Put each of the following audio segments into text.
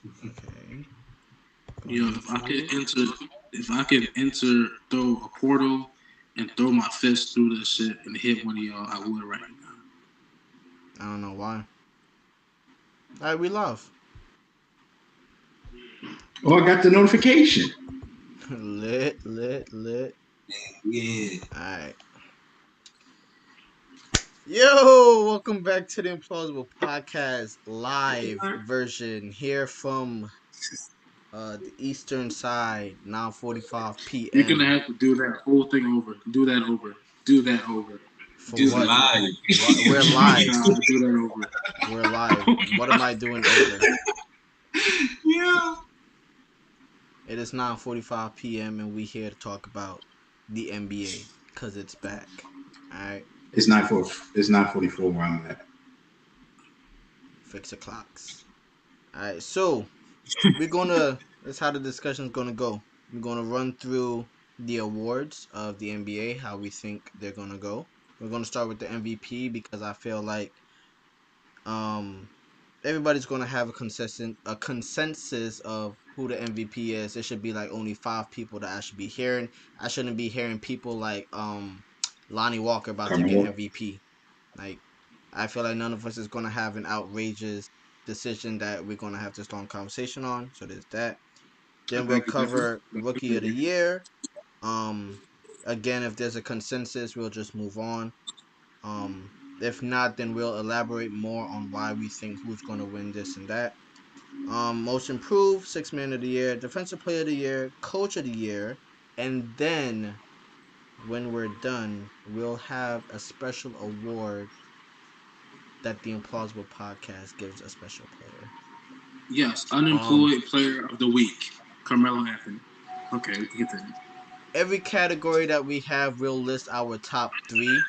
Okay. You know, Going into it. if I could enter, throw a portal, and throw my fist through this shit and hit one of y'all, I would right now. I don't know why. All right, we love. Oh, I got the notification. lit, lit, lit. Yeah. All right. Yo, welcome back to the Implausible Podcast live version here from the eastern side, 9:45 You're gonna p.m. have to do that whole thing over. Do that over. Do that over. For Do It's that what? over. live. What? We're Oh my live. god, do that over. We're live. What am I doing over? Yeah. It is 9:45 p.m. and we here to talk about the NBA because it's back. All right, It's 9:44 where I'm at. fix the clocks. All right, so we're gonna. That's how the discussion's gonna go. We're gonna run through the awards of the NBA, how we think they're gonna go. We're gonna start with the MVP because I feel like um everybody's gonna have a consensus of who the MVP is. It should be like only 5 people that I should be hearing. I shouldn't be hearing people like Lonnie Walker about to get Carmelo. MVP. Like I feel like none of us is gonna have an outrageous decision that we're gonna have to start a conversation on. So there's that. I Then we'll beg your differ. cover Rookie of the Year. Um, again, if there's a consensus, we'll just move on. If not, then we'll elaborate more on why we think who's going to win this and that. Most improved, six man of the year, defensive player of the year, coach of the year, and then when we're done, we'll have a special award that the Implausible Podcast gives a special player. Yes, Um, unemployed player of the week, Carmelo Anthony. Okay, we can get to that. every category that we have, we'll list our top three.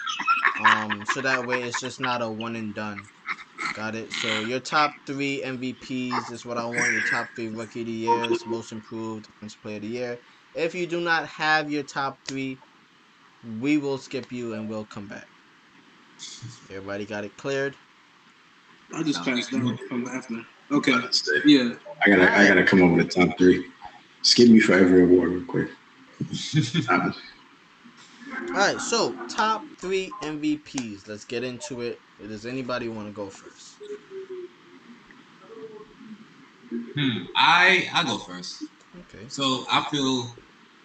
So that way it's just not a one and done. Got it. So your top three MVPs is what I want. Your top three rookie of the years, most improved, defensive player of the year. If you do not have your top three, we will skip you and we'll come back. Everybody got it cleared? I just Sounds passed good. out from laughter. Okay, About to say. yeah. I Alright. gotta come up with a top three. Skip me for every award real quick. I'm- Alright, so top three MVPs. Let's get into it. Does anybody want to go first? I go first. Okay. So I feel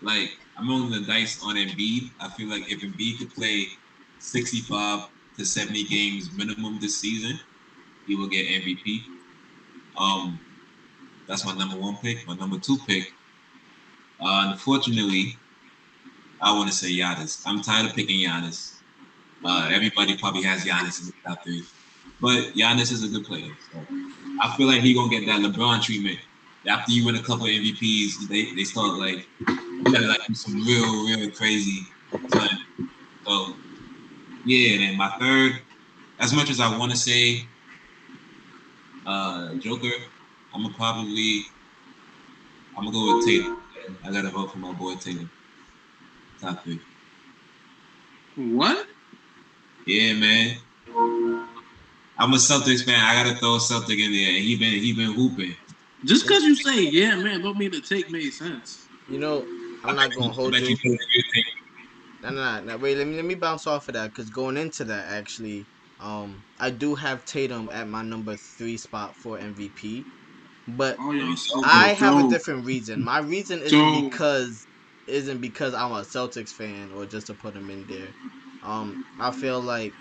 like I'm rolling the dice on Embiid. I feel like if Embiid could play 65 to 70 games minimum this season, he will get MVP. Um, that's my number one pick. My number two pick. Unfortunately, I want to say Giannis. I'm tired of picking Giannis. Everybody probably has Giannis in the top three, but Giannis is a good player. So I feel like he gonna get that LeBron treatment. After you win a couple of MVPs, they start like you gotta like do some real crazy stuff. So yeah, and then my third, as much as I want to say Joker, I'm gonna probably I'm gonna go with Tatum. I gotta vote for my boy Tatum. Top three. What? Yeah, man. I'm a Celtics fan. I gotta throw a Celtic in there, and he been hooping. Just because you say yeah, man, don't mean the take made sense. You know, I I'm bet not you. gonna I hold bet you. you. No, no, no, no. Wait, let me bounce off of that because going into that, actually, I do have Tatum at my number three spot for MVP, but Oh, y'all I stupid. have a Joe. different reason. My reason Joe. isn't because I'm a Celtics fan or just to put him in there. I feel like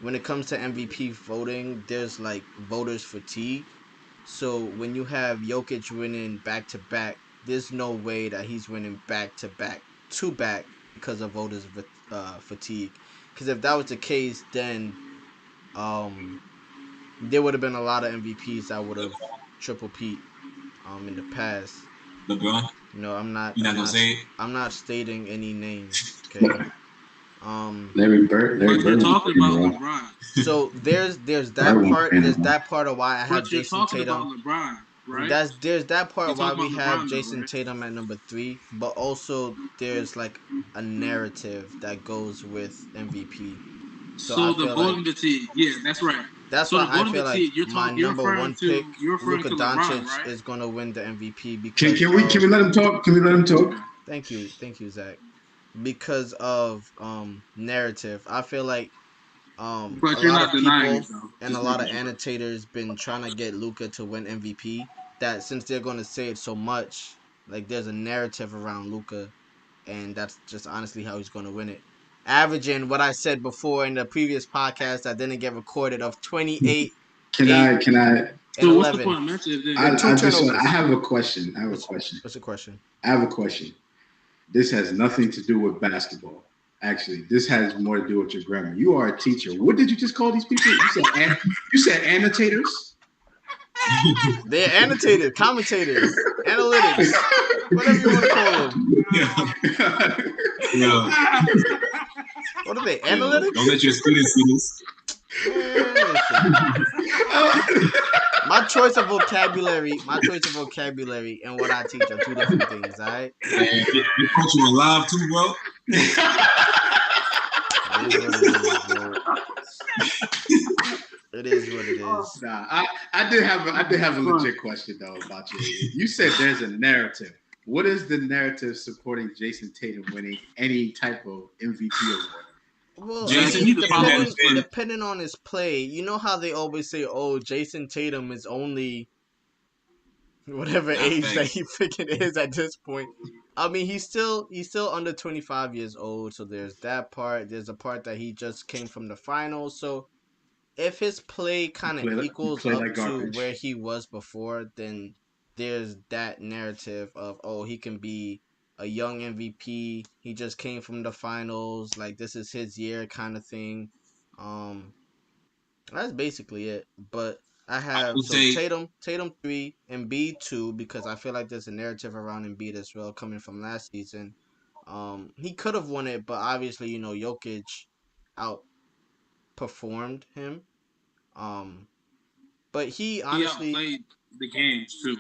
when it comes to MVP voting, there's like voters fatigue. So when you have Jokic winning back to back, there's no way that he's winning back to back because of voters fatigue. Because if that was the case, then um there would have been a lot of MVPs that would have triple Pete in the past. LeBron. No, I'm not. You not gonna say it? I'm not stating any names. Okay. Um. Larry But you're Bird was talking pretty about wrong. LeBron. So there's Bird that won't part. stand There's alone. that part of why I have But you're Jason talking about Tatum. LeBron, right? There's that You're part why talking we about have LeBron, though, Jason right? Tatum at number three, but also there's like a narrative that goes with MVP. So I So the feel like voting fatigue. Yeah, that's right. That's So why to I go to feel the like team, my you're number referring one to pick, LeBron, Luka Doncic, right? is gonna win the MVP Can because can we can of. we let him talk? Can we let him talk? Okay. Thank you, Zach. Because of narrative, I feel like a But you're lot not of denying it people though. and a Just lot of making sure. annotators been trying to get Luka to win MVP. That since they're gonna say it so much, like there's a narrative around Luka, and that's just honestly how he's gonna win it. Averaging what I said before in the previous podcast that didn't get recorded of 28, Can 8, I can I and So what's the 11 point of mentioning it then? with two I just I turnovers. have a question. I have a What's question. what's the question? I have a question. This has nothing to do with basketball. Actually, this has more to do with your grammar. You are a teacher. What did you just call these people? You said annotators. They're annotators, commentators, analytics, whatever you want to call them. Yeah. Yo, What are they? Yo, don't let Analytics? your students see this. Man, listen. My choice of vocabulary, and what I teach are two different things. All right. Man, they put you on live too, bro. It is what it is, bro. It is what it is. Nah, I did have a legit question though about you. You said there's a narrative. What is the narrative supporting Jason Tatum winning any type of MVP award? Well, I that Jason mean, he's Tatum following has his been. plan. depending on his play, you know how they always say, "Oh, Jason Tatum is only whatever Nah, age that thanks. he freaking is at this point." I mean, he's still under 25 years old, so there's that part. There's a part that he just came from the finals, so if his play kind of You equals play up like to where garbage. he was before, then there's that narrative of, oh, he can be a young MVP. He just came from the finals, like this is his year kind of thing. Um that's basically it. But I I have would so say Tatum 3, Embiid 2 because I feel like there's a narrative around Embiid as well coming from last season. He could have won it, but obviously, Jokic outperformed him. Um but he He honestly outplayed the games too.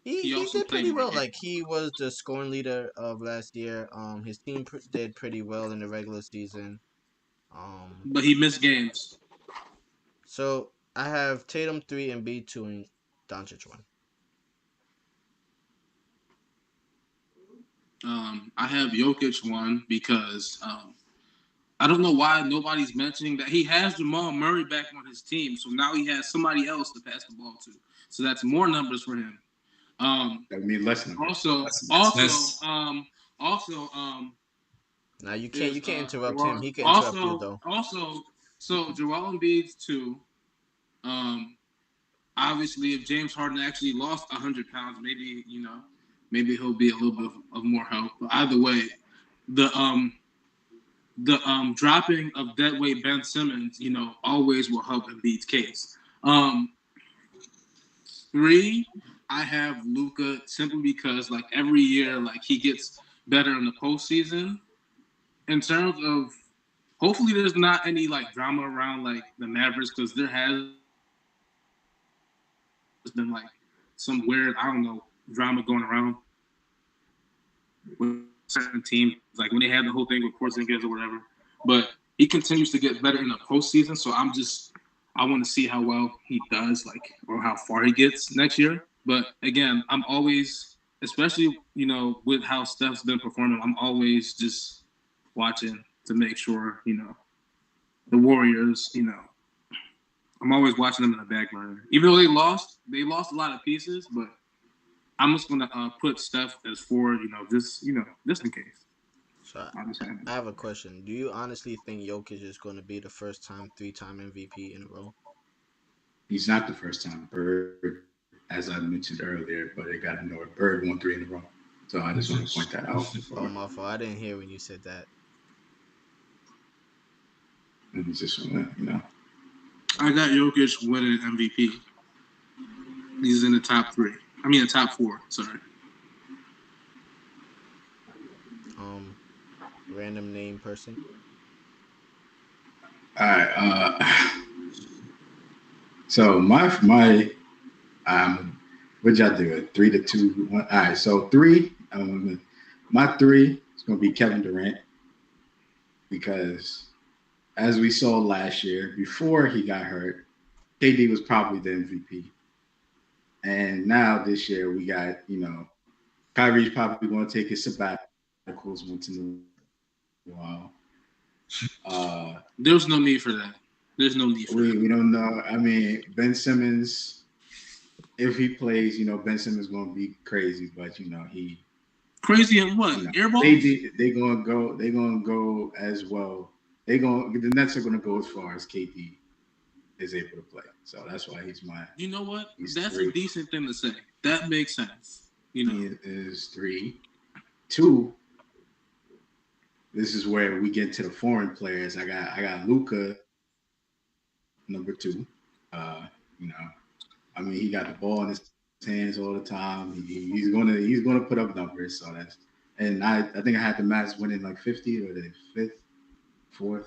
he He he also did played pretty more well. games, Like he was the scoring leader of last year. His team did pretty well in the regular season. Um, but he missed games. so I have Tatum 3 and B 2 and Doncic 1. I have Jokic one because I don't know why nobody's mentioning that he has Jamal Murray back on his team, so now he has somebody else to pass the ball to. So that's more numbers for him. Um, That would mean less numbers. also, also, that's also, Now you is can't interrupt him. Joel, He can interrupt you though. so Joel Embiid's two. Um, Obviously, if James Harden actually lost 100 pounds, maybe maybe he'll be a little bit of more help. But either way, the dropping of deadweight Ben Simmons, always will help Embiid's case. Three, I have Luka simply because like every year, like he gets better in the postseason. In terms of hopefully there's not any like drama around like the Mavericks because there has been like some weird drama going around with certain teams, like when they had the whole thing with Porzingis or whatever. But he continues to get better in the postseason, so I want to see how well he does, like or how far he gets next year. But again, I'm always, especially with how Steph's been performing, I'm always just watching to make sure the Warriors. I'm always watching them in the back burner, even though they lost a lot of pieces, but I'm just gonna put Steph as forward, just in case. So I I just have I have a question. Do you honestly think Jokic is going to be the first time 3-time MVP in a row? He's not the first time. Bird, as I mentioned earlier, but they got to know it. Bird won 3 in a row. So I just want to point that out. Oh my fault. I didn't hear when you said that. And it's just I got Jokic winning MVP. He's in the top three. I mean, the top four. Sorry. Um, Random name person. All right. So what y'all do? A 3-2-1. All right. So three. My three is gonna be Kevin Durant because as we saw last year, before he got hurt, KD was probably the MVP. And now this year we got, Kyrie's probably going to take his sabbaticals once in a while. There's no need for that. There's no need for that. We don't know. I mean, Ben Simmons, if he plays, Ben Simmons going to be crazy, but he crazy and what? They gonna go. They gonna go as well. The Nets are gonna go as far as KD is able to play. So that's why he's my. You know what? That's a decent thing to say. That makes sense. He is 3. 2. This is where we get to the foreign players. I got Luka, number 2. I mean, he got the ball in his hands all the time. He's gonna put up numbers. So that's. And I think I had the Mavs winning like 50 or the 5th, 4th.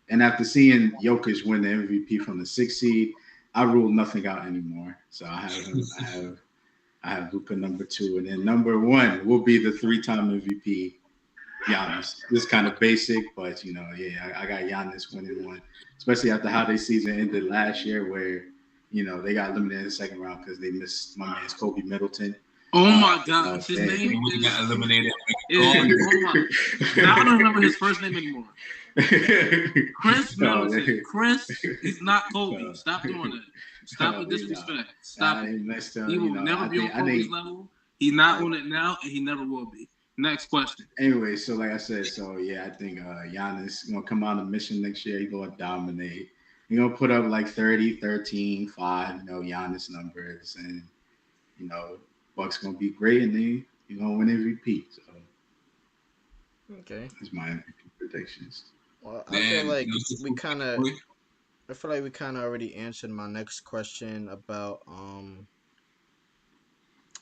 And after seeing Jokic win the MVP from the 6th seed, I rule nothing out anymore. So I have Luka number 2, and then number 1 will be the 3-time MVP, Giannis. This is kind of basic, but I got Giannis winning one, especially after how their season ended last year, where they got eliminated in the second round because they missed my man's Kobe Middleton. Oh my God! His name got eliminated. Now I don't remember his first name anymore. Chris Middleton. Chris, he's not Kobe. Stop doing that. Stop the disrespect. Stop it. He will never be on Kobe's level. He's not on it now, and he never will be. Next question. Anyway, so like I said, I think Giannis is gonna come out of mission next year. He's gonna dominate. He's gonna put up like 30, 13, 5, Giannis numbers, and Bucks gonna be great, and then he's gonna win MVP. So okay, that's my MVP predictions. Well, I feel like we kind of already answered my next question about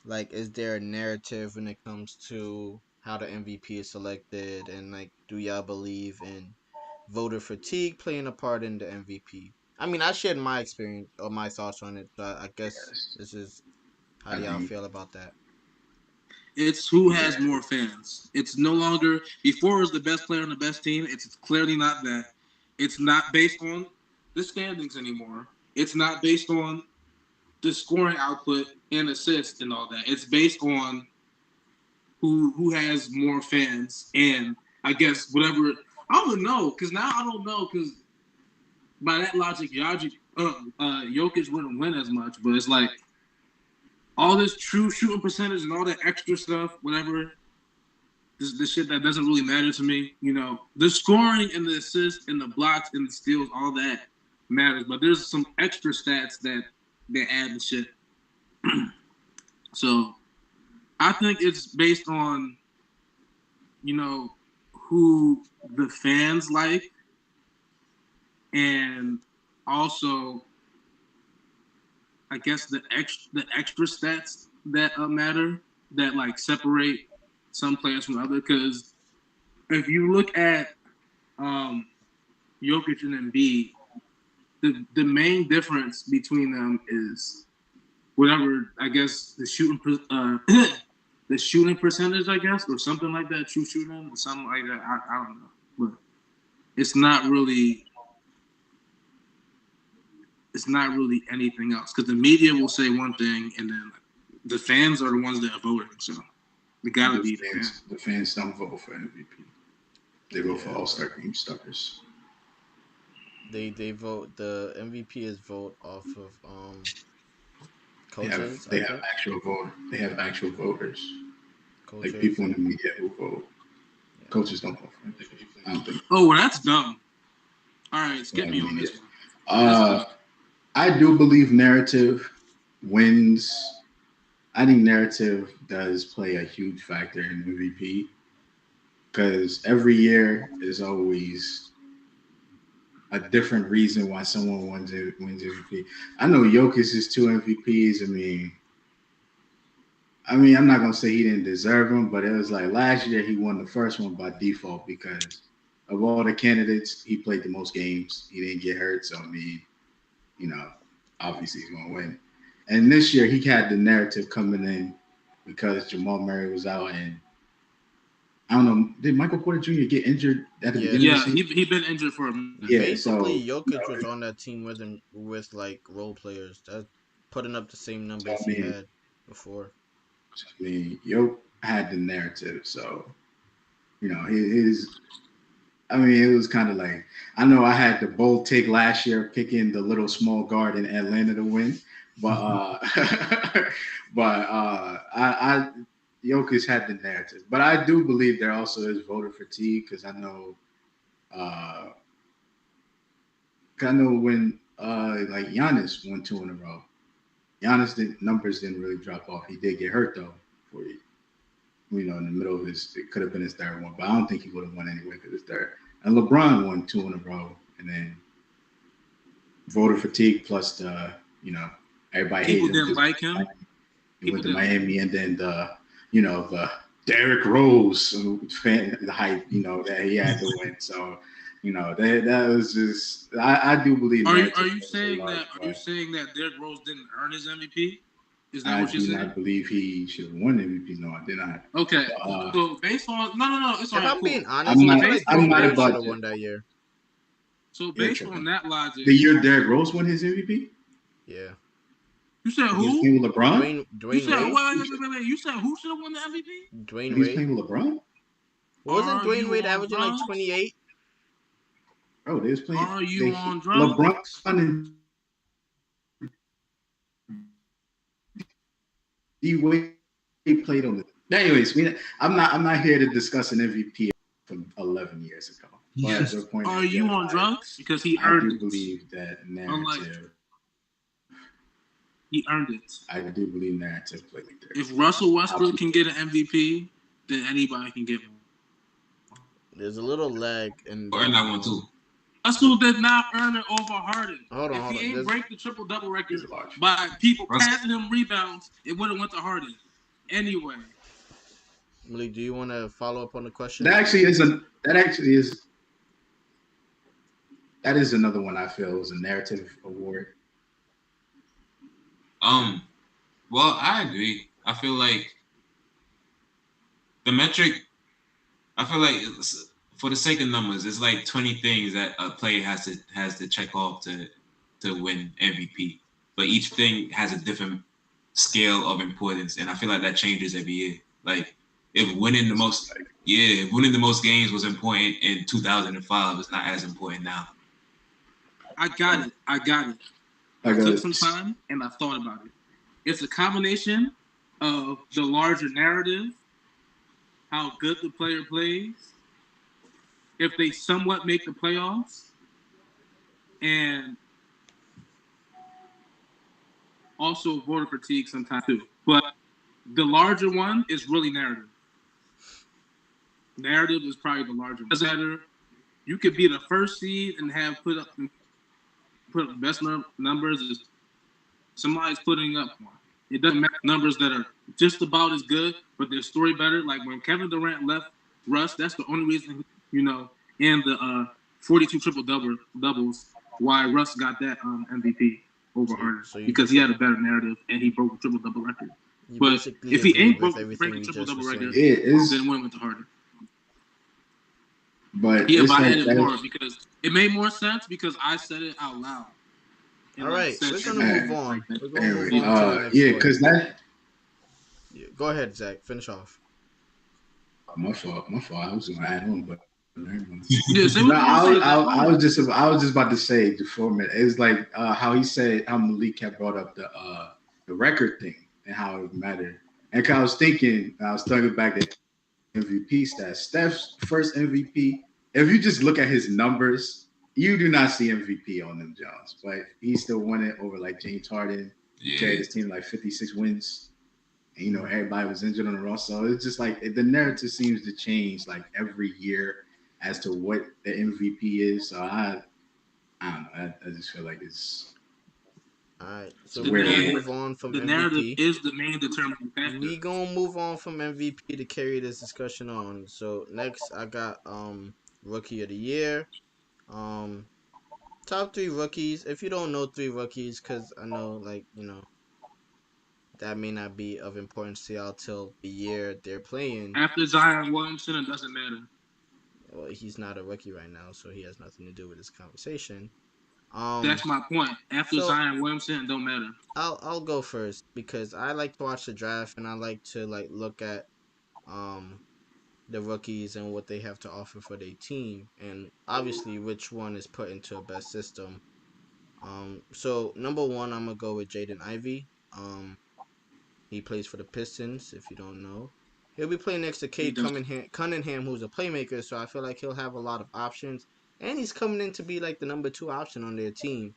like, is there a narrative when it comes to how the MVP is selected, and like, do y'all believe in voter fatigue playing a part in the MVP? I mean, I shared my experience or my thoughts on it, so I guess this is. How do y'all feel about that? It's who has more fans. It's no longer, before it was the best player on the best team. It's clearly not that. It's not based on the standings anymore. It's not based on the scoring output and assists and all that. It's based on who has more fans, and I guess whatever. I don't know, because now I don't know, because by that logic, Jokic wouldn't win as much, but it's like, all this true shooting percentage and all that extra stuff, whatever, the shit that doesn't really matter to me. The scoring and the assists and the blocks and the steals, all that matters. But there's some extra stats that they add and shit. So I think it's based on, who the fans like, and also, I guess the extra stats that matter, that like separate some players from others. Because if you look at Jokic and Embiid, the main difference between them is whatever, I guess, the shooting the shooting percentage, I guess, or something like that, true shooting, or something like that. I don't know, but it's not really anything else, because the media will say one thing, and then the fans are the ones that are voting. So they gotta be fans. The fans don't vote for MVP. They vote for All-Star Game starters. They vote. The MVP is vote off of coaches. They have actual vote. They have actual voters. Coaches. Like people in the media who vote. Yeah. Coaches don't vote for MVP. I don't think. Oh, well, that's dumb. All right, skip me on this one. I do believe narrative wins. I think narrative does play a huge factor in MVP, because every year is always a different reason why someone wins MVP. I know Jokic is 2 MVPs. I mean, I'm not gonna say he didn't deserve them, but it was like last year he won the first one by default because of all the candidates, he played the most games. He didn't get hurt, so obviously he's gonna win. And this year he had the narrative coming in because Jamal Murray was out, and I don't know. Did Michael Porter Jr. get injured at the Yeah, beginning of the Yeah, season? he been injured for a minute. Yeah, basically so Jokic was on that team with like role players that putting up the same so numbers he had before. Yo had the narrative, so his. I mean, it was kind of like I know I had the bold take last year picking the little small guard in Atlanta to win, but I Jokic had the narrative, but I do believe there also is voter fatigue because uh, I know when like Giannis won two in a row. Numbers didn't really drop off. He did get hurt though for in the middle of it could have been his third one, but I don't think he would have won anyway because it's third. And LeBron won two in a row, and then voter fatigue plus you know, everybody People hated him didn't because like him. he went People to didn't. Miami, and then the Derrick Rose fan, the hype, that he had to win. So, that was just I do believe Are narrative you plays a saying large that? Are you part. saying that Derrick Rose didn't earn his MVP? Is that I what you're do saying? not believe he should have won MVP. No, I did not. Okay. Uh, So based on no, it's all If right, I'm being cool. honest, I'm I not. feel like I'm Dwayne not Wade should about have to. won that year. So You're based on tripping. that logic, The year Derrick Rose won his MVP, Yeah, you said and he was who? playing with LeBron. You Dwayne said Wade, wait. You said who should have won the MVP? Dwayne When he was Wade. playing with LeBron, Wasn't Are Dwayne you Wade on averaging like drugs? 28? bro, they was playing. Are you They on LeBron drugs? and D Wade played on the. Anyways, I'm not here to discuss an MVP from 11 years ago. But the Yes. point Are is, you yes, on drugs? Because he I earned do it. believe that Unlike narrative. he earned it. I do believe narrative played there. If Russell Westbrook can get an MVP, then anybody can get one. There's a little lag in Or the that one too. Russell did not earn it over Harden. If hold he on. ain't break the triple double record It's a large. by people Russell, passing him rebounds, it would have went to Harden. Anyway, Malik, do you want to follow up on the question? That actually is a. That actually is. That is another one I feel is a narrative award. well, I agree. I feel like the metric. I feel like for the sake of numbers, it's like 20 things that a player has to check off to win MVP. But each thing has a different scale of importance, and I feel like that changes every year. Like if winning the most, if winning the most games was important in 2005, it's not as important now. I got it. I Like took a. some time and I thought about it. It's a combination of the larger narrative, how good the player plays, if they somewhat make the playoffs, and also voter fatigue sometimes too. But the larger one is really narrative. Narrative is probably the larger one. You could be the first seed and have put up best numbers. Is somebody's putting up one. It doesn't matter numbers that are just about as good, but their story better. Like when Kevin Durant left Russ, that's the only reason in the 42 triple doubles why Russ got that MVP over Harden because he had a better narrative and he broke the triple double record. But if he ain't break the triple double record, then win with the Harden. But yeah, but I added more because it made more sense because I said it out loud. All right, we're gonna move on. We're gonna move on to the next yeah, because that. Yeah, go ahead, Zach. Finish off. My fault. I was gonna add on, but yeah, no, I was just about to say the format. It was like how he said how Malik had brought up the record thing and how it mattered. And I was thinking, I was thinking back at MVP stats. Steph's first MVP. If you just look at his numbers, you do not see MVP on them Jones, but he still won it over like James Harden. Yeah. Carried his team like 56 wins. And, everybody was injured on the roster. So it's just like the narrative seems to change like every year as to what the MVP is. So I don't know. I just feel like it's. All right, so we're gonna move on from the MVP. narrative is the main determining factor. We gonna move on from MVP to carry this discussion on. So next, I got Rookie of the Year, top 3 rookies. If you don't know 3 rookies, because I know that may not be of importance to y'all till the year they're playing. After Zion Williamson, it doesn't matter. Well, he's not a rookie right now, so he has nothing to do with this conversation. That's my point. After So Zion Williamson, it don't matter. I'll go first because I like to watch the draft and I like to look at um the rookies and what they have to offer for their team and obviously which one is put into a best system. So number one, I'm gonna go with Jaden Ivey. He plays for the Pistons. If you don't know, he'll be playing next to He Cade does. Cunningham, who's a playmaker. So I feel like he'll have a lot of options, and he's coming in to be like the number two option on their team.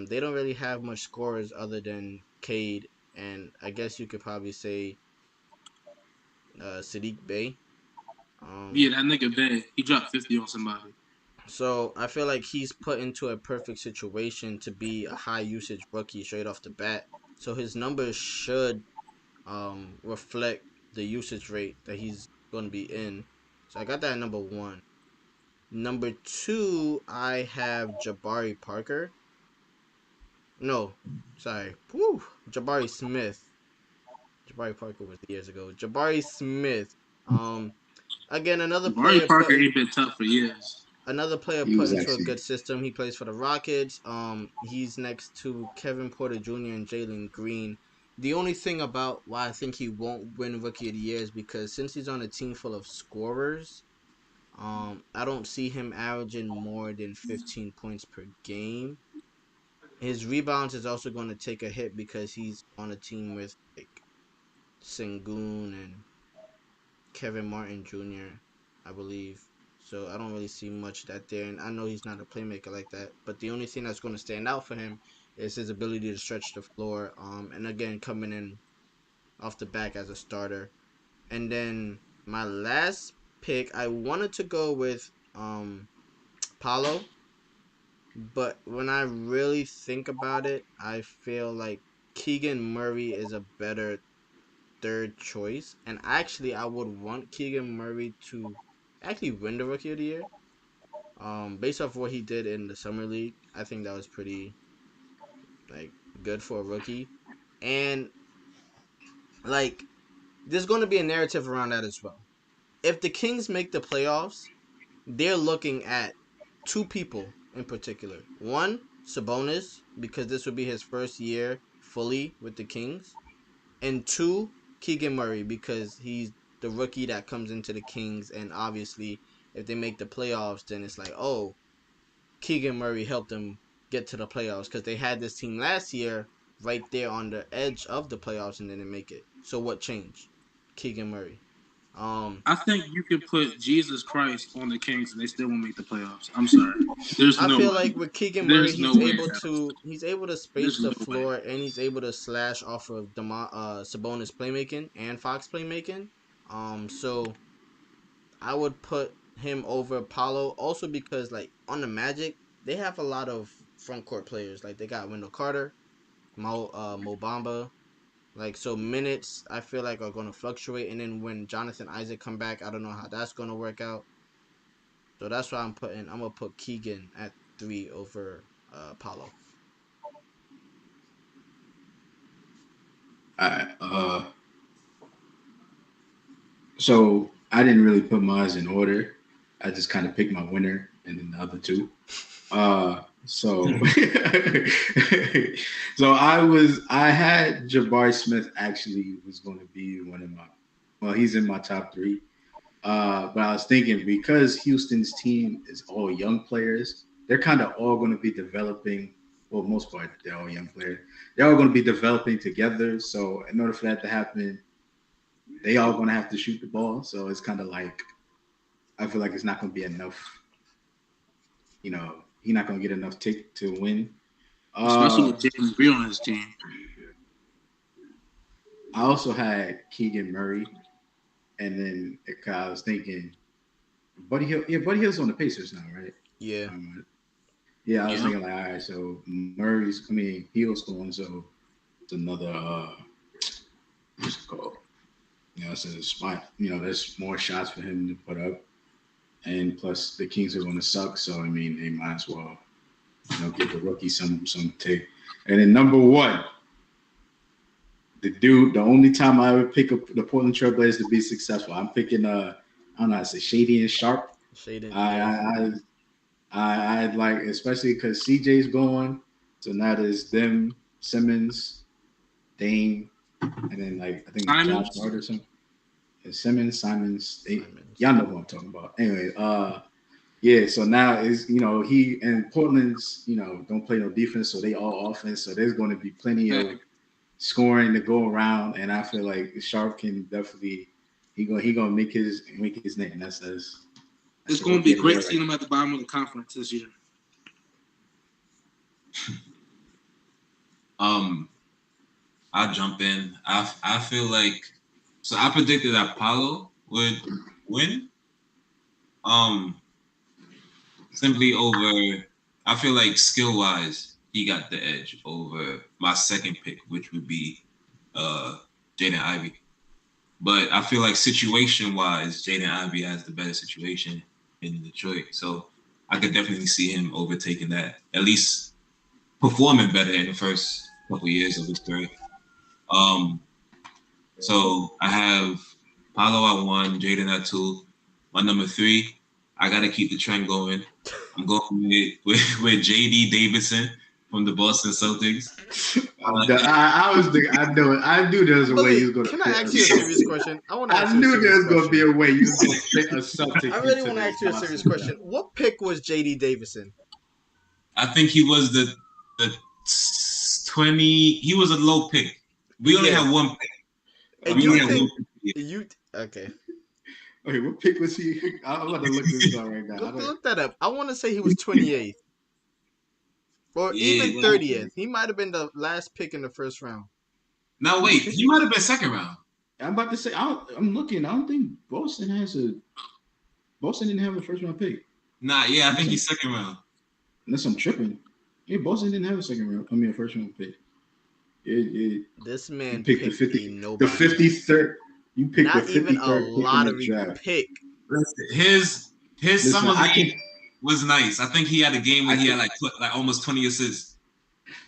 They don't really have much scorers other than Cade, and I guess you could probably say Sadiq Bey. Yeah, Um, that nigga bad. He dropped 50 on somebody. so I feel like he's put into a perfect situation to be a high usage rookie straight off the bat. So his numbers should reflect the usage rate that he's going to be in. So I got that at number one. Number two, I have Jabari Parker. No, sorry. Woo, Jabari Smith. Jabari Parker was years ago. Jabari Smith. Um, Again, Jabari Parker ain't been tough for years. another player He put was into a actually good system. He plays for the Rockets. He's next to Kevin Porter Jr. and Jalen Green. The only thing about why I think he won't win Rookie of the Year is because since he's on a team full of scorers, I don't see him averaging more than 15 points per game. His rebounds is also going to take a hit because he's on a team with like Sengun and Kevin Martin Jr., I believe. So I don't really see much of that there. And I know he's not a playmaker like that. But the only thing that's going to stand out for him is his ability to stretch the floor. And again, coming in off the back as a starter. And then my last pick, I wanted to go with Paulo. But when I really think about it, I feel like Keegan Murray is a better third choice. And actually, I would want Keegan Murray to actually win the Rookie of the Year. Based off what he did in the summer league, I think that was pretty like good for a rookie. And like, there's going to be a narrative around that as well. If the Kings make the playoffs, they're looking at two people in particular. One, Sabonis, because this would be his first year fully with the Kings. And two, Keegan Murray, because he's the rookie that comes into the Kings. And obviously, if they make the playoffs, then it's like, oh, Keegan Murray helped them get to the playoffs because they had this team last year right there on the edge of the playoffs and didn't make it. So what changed? Keegan Murray. I think you can put Jesus Christ on the Kings and they still won't make the playoffs. I'm sorry. There's I no feel way. like with Keegan Murray, There's no way. he's able to space There's the no way. floor and he's able to slash off of Sabonis playmaking and Fox playmaking. So I would put him over Paulo also because like on the Magic they have a lot of front court players. Like they got Wendell Carter, Mo Bamba. Like so minutes I feel like are gonna fluctuate and then when Jonathan Isaac come back, I don't know how that's gonna work out. So that's why I'm gonna put Keegan at 3 over Paulo. I so I didn't really put mine in order. I just kind of picked my winner and then the other two. So so I had Jabari Smith actually was going to be one of my he's in my top three. But I was thinking because Houston's team is all young players, they're kind of all going to be developing. Well, most part, they're all young players. They're all going to be developing together. So in order for that to happen, they all going to have to shoot the ball. So it's kind of like I feel like it's not going to be enough. He's not going to get enough tick to win. Especially with Jalen Green on his team. I also had Keegan Murray, and then I was thinking Buddy Hill. Yeah, Buddy Hill's on the Pacers now, right? Yeah. Yeah, I was thinking like, all right, so Hill's going, so it's another what's it called? It's a spot. There's more shots for him to put up, and plus the Kings are going to suck, so I mean they might as well, give the rookie some take. And then number one, the only time I ever pick up the Portland Trailblazers to be successful, I'm picking I don't know, I say Shady and Sharp. Shaden, I yeah. I like, especially because CJ's going, so now there's them, Simmons, Dame, and then like I think Josh Simons. Hart or something. And Simmons, Simons, Simons. y'all know who I'm talking about. Anyway, yeah. So now is he and Portland's don't play no defense, so they all offense. So there's going to be plenty of scoring to go around, and I feel like Sharp can definitely he gonna make his name. It's going to be great seeing him at the bottom of the conference this year. I'll jump in. I feel like I predicted that Apollo would win. Simply over, I feel like skill wise, he got the edge over my second pick, which would be Jaden Ivey. But I feel like situation wise, Jaden Ivey has the better situation in Detroit. So I could definitely see him overtaking that, at least performing better in the first couple years of his career. So I have Paolo at 1, Jaden at 2. My number 3, I gotta keep the trend going. I'm going with JD Davidson from the Boston Celtics. I knew there was a way you was gonna. Can I ask you a serious question? I knew there was gonna be a way you was gonna fit a Celtic. I really want to ask you a serious question. What pick was JD Davidson? I think he was the 20. He was a low pick. We only have one pick. Okay. Okay, what pick was he? I'm about to look this up right now. Look that up. I want to say he was 28th. Or even 30th. He might have been the last pick in the first round. Now wait, he might have been second round. I'm about to say I'm looking. I don't think Boston didn't have a first round pick. Nah, yeah, I think he's second round. Unless I'm tripping. Yeah, Boston didn't have a first round pick. This man picked the 53rd. You picked not the 53rd even a lottery pick. His summer league was nice. I think he had a game where he had like almost 20 assists.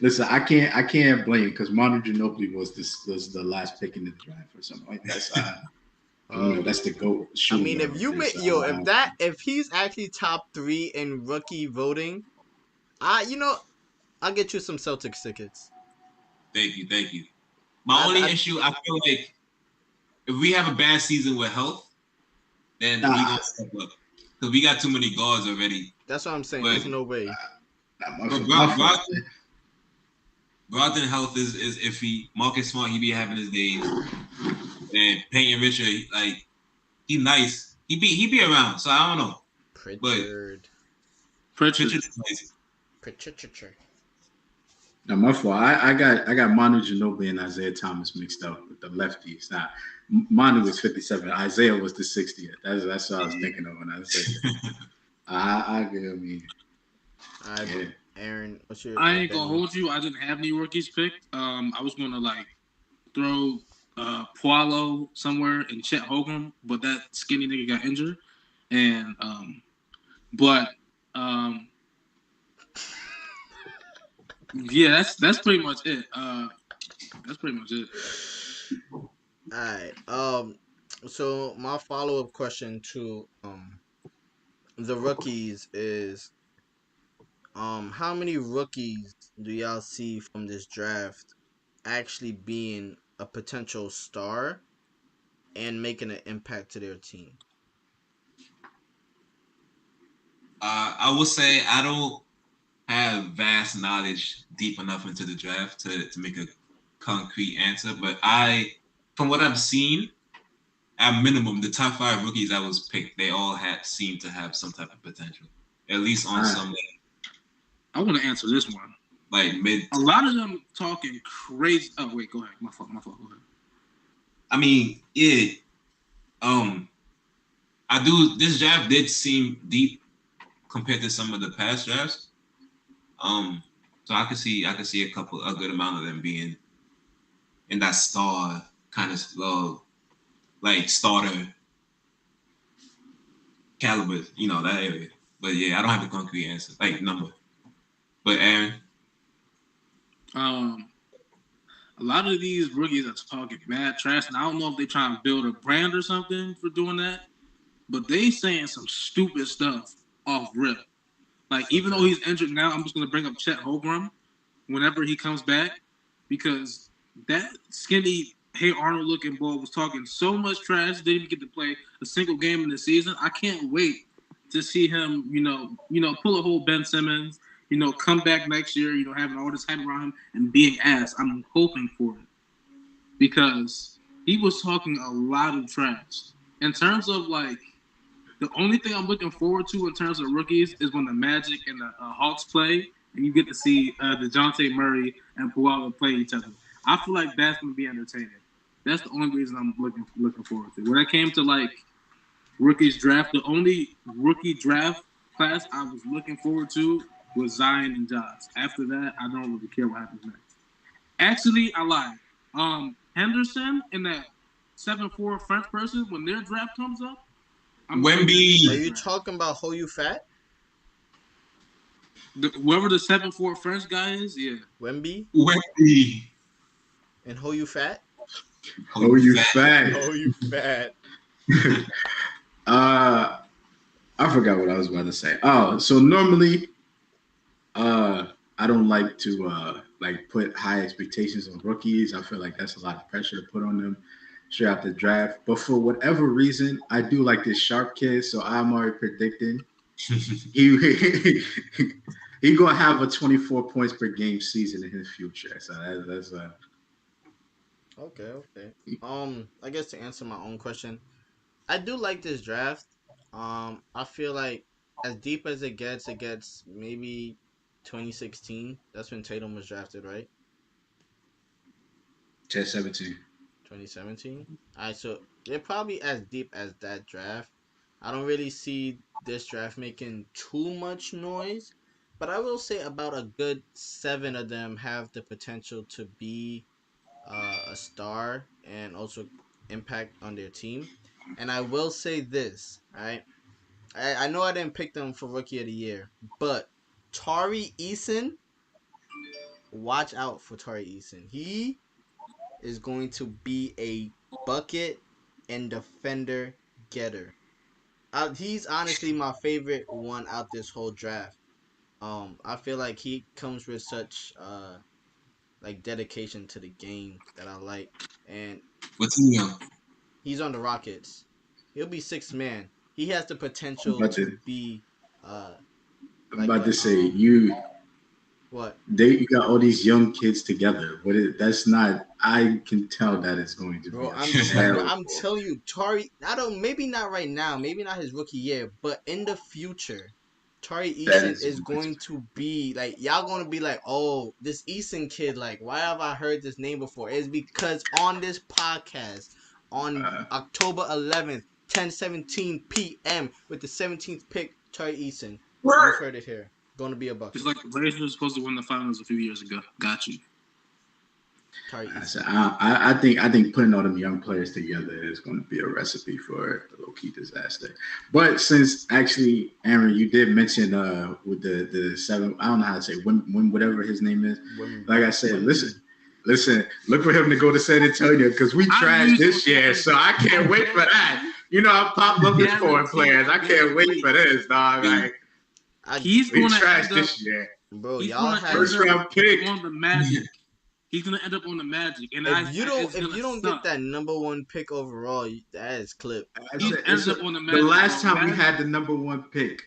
Listen, I can't blame because Manu Ginobili was the last pick in the draft or something like that. That's the GOAT. I mean, if he's actually top 3 in rookie voting, I'll get you some Celtics tickets. Thank you. My only issue, I feel like if we have a bad season with health, then we gonna step up because we got too many guards already. That's what I'm saying. There's no way. Brogdon health is iffy. Marcus Smart, he be having his days, and Peyton Richard, like he nice. He be around, so I don't know. Pritchard is nice. Pritchard. No, my fault. I got Manu Ginobili and Isaiah Thomas mixed up with the lefties. Now, Manu was 57. Isaiah was the 60th. That's what I was thinking of when I said it. I mean, yeah. Aaron, what's your? I ain't gonna hold you. I didn't have any rookies picked. I was gonna throw Poilo somewhere and Chet Holmgren, but that skinny nigga got injured, and yeah, that's pretty much it. All right. So my follow-up question to the rookies is how many rookies do y'all see from this draft actually being a potential star and making an impact to their team? I would say I don't have vast knowledge deep enough into the draft to make a concrete answer, but from what I've seen, at minimum, the top 5 rookies that was picked, they all seemed to have some type of potential, at least on some level. I want to answer this one. Like mid. A lot of them talking crazy. Oh wait, go ahead. My fault. Go ahead. I mean, yeah. I do. This draft did seem deep compared to some of the past drafts. So I could see a good amount of them being in that star kind of slow, like starter caliber, that area. But yeah, I don't have a concrete answer, like number. But Aaron, A lot of these rookies are talking mad trash, and I don't know if they trying to build a brand or something for doing that, but they saying some stupid stuff off rip. Like, even though Okay. he's injured now, I'm just going to bring up Chet Holmgren whenever he comes back because that skinny Hey Arnold looking boy was talking so much trash, didn't even get to play a single game in the season. I can't wait to see him, pull a whole Ben Simmons, come back next year, having all this hype around him and being ass. I'm hoping for it because he was talking a lot of trash. In terms of like the only thing I'm looking forward to in terms of rookies is when the Magic and the Hawks play, and you get to see DeJounte Murray and Puala play each other. I feel like that's going to be entertaining. That's the only reason I'm looking forward to. When it came to like rookies draft, the only rookie draft class I was looking forward to was Zion and Josh. After that, I don't really care what happens next. Actually, I lied. Henderson and that 7'4" French person, when their draft comes up, I'm Are Wemby. you talking about Ho You Fat? Whoever the 7'4" French guy is, yeah. Wemby Wemby. and Ho You Fat? Oh, you fat. Ho You Fat. I forgot what I was about to say. Oh, so normally, I don't like to like put high expectations on rookies. I feel like that's a lot of pressure to put on them straight out the draft. But for whatever reason, I do like this sharp kid, so I'm already predicting he he gonna have a 24 points per game season in his future. So that's Okay. I guess to answer my own question, I do like this draft. I feel like as deep as it gets maybe 2016. That's when Tatum was drafted, right? Chess 17. 2017. Alright, so they're probably as deep as that draft. I don't really see this draft making too much noise, but I will say about a good seven of them have the potential to be a star and also impact on their team. And I will say this, right? I know I didn't pick them for rookie of the year, but Tari Eason, watch out for Tari Eason. He is going to be a bucket and defender getter. He's honestly my favorite one out this whole draft. I feel like he comes with such like dedication to the game that I like, and What's he on? he's on the Rockets. He'll be sixth man. He has the I'm potential about to to, be I'm like about to a say you what? you got all these young kids together. That's not. I can tell that it's going to be Bro, a I'm terrible. telling you, Tari. I don't. Maybe not right now. Maybe not his rookie year, but in the future, Tari That Eason is is going to going to be like y'all going to be like, oh, this Eason kid. Like, why have I heard this name before? It's because on this podcast on uh, October 11th, 10:17 p.m. with the 17th pick, Tari Eason. You've Word. heard it here. Going to be a It's bucket. like the Blazers were supposed to win the finals a few years ago. Got you. Tari so Eason. I think putting all them young players together is going to be a recipe for a low key disaster. But since actually, Aaron, you did mention with the seven, I don't know how to say when whatever his name is. Like I said, listen, look for him to go to San Antonio because we trashed this year, so I can't wait for that. You know, I popped up his foreign players. I can't wait for this, dog. Like He's we going to trashed end up. this year. Bro, He's y'all going to had. end First up round pick. on the Magic. He's going to end up on the Magic, and it's If going you to don't get suck. that number one pick overall, that is clip. I He said, ends up on the the Magic. last bro. time we Magic, had the number one pick,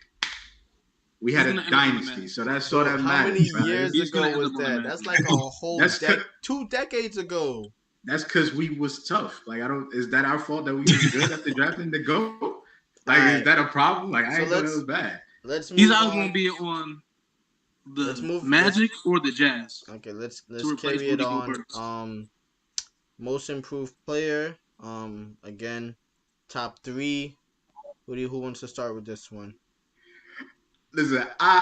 we had he's a gonna end up on the dynasty, Magic. so that's all Bro, that how many matters, man. years He's gonna ago end was up on the that? Magic. That's like a whole That's 2 decades ago. that's because we was tough. Like I don't. Is that our fault that we was good after drafting the GOAT? Like is Alright, that a problem? Like I so ain't know that was bad. let's He's move either going on. to be on Let's the move. Magic or the Jazz Okay, let's to replace carry it Rudy on. Gobert. Most improved player. Again, top three. Who wants to start with this one? Listen, I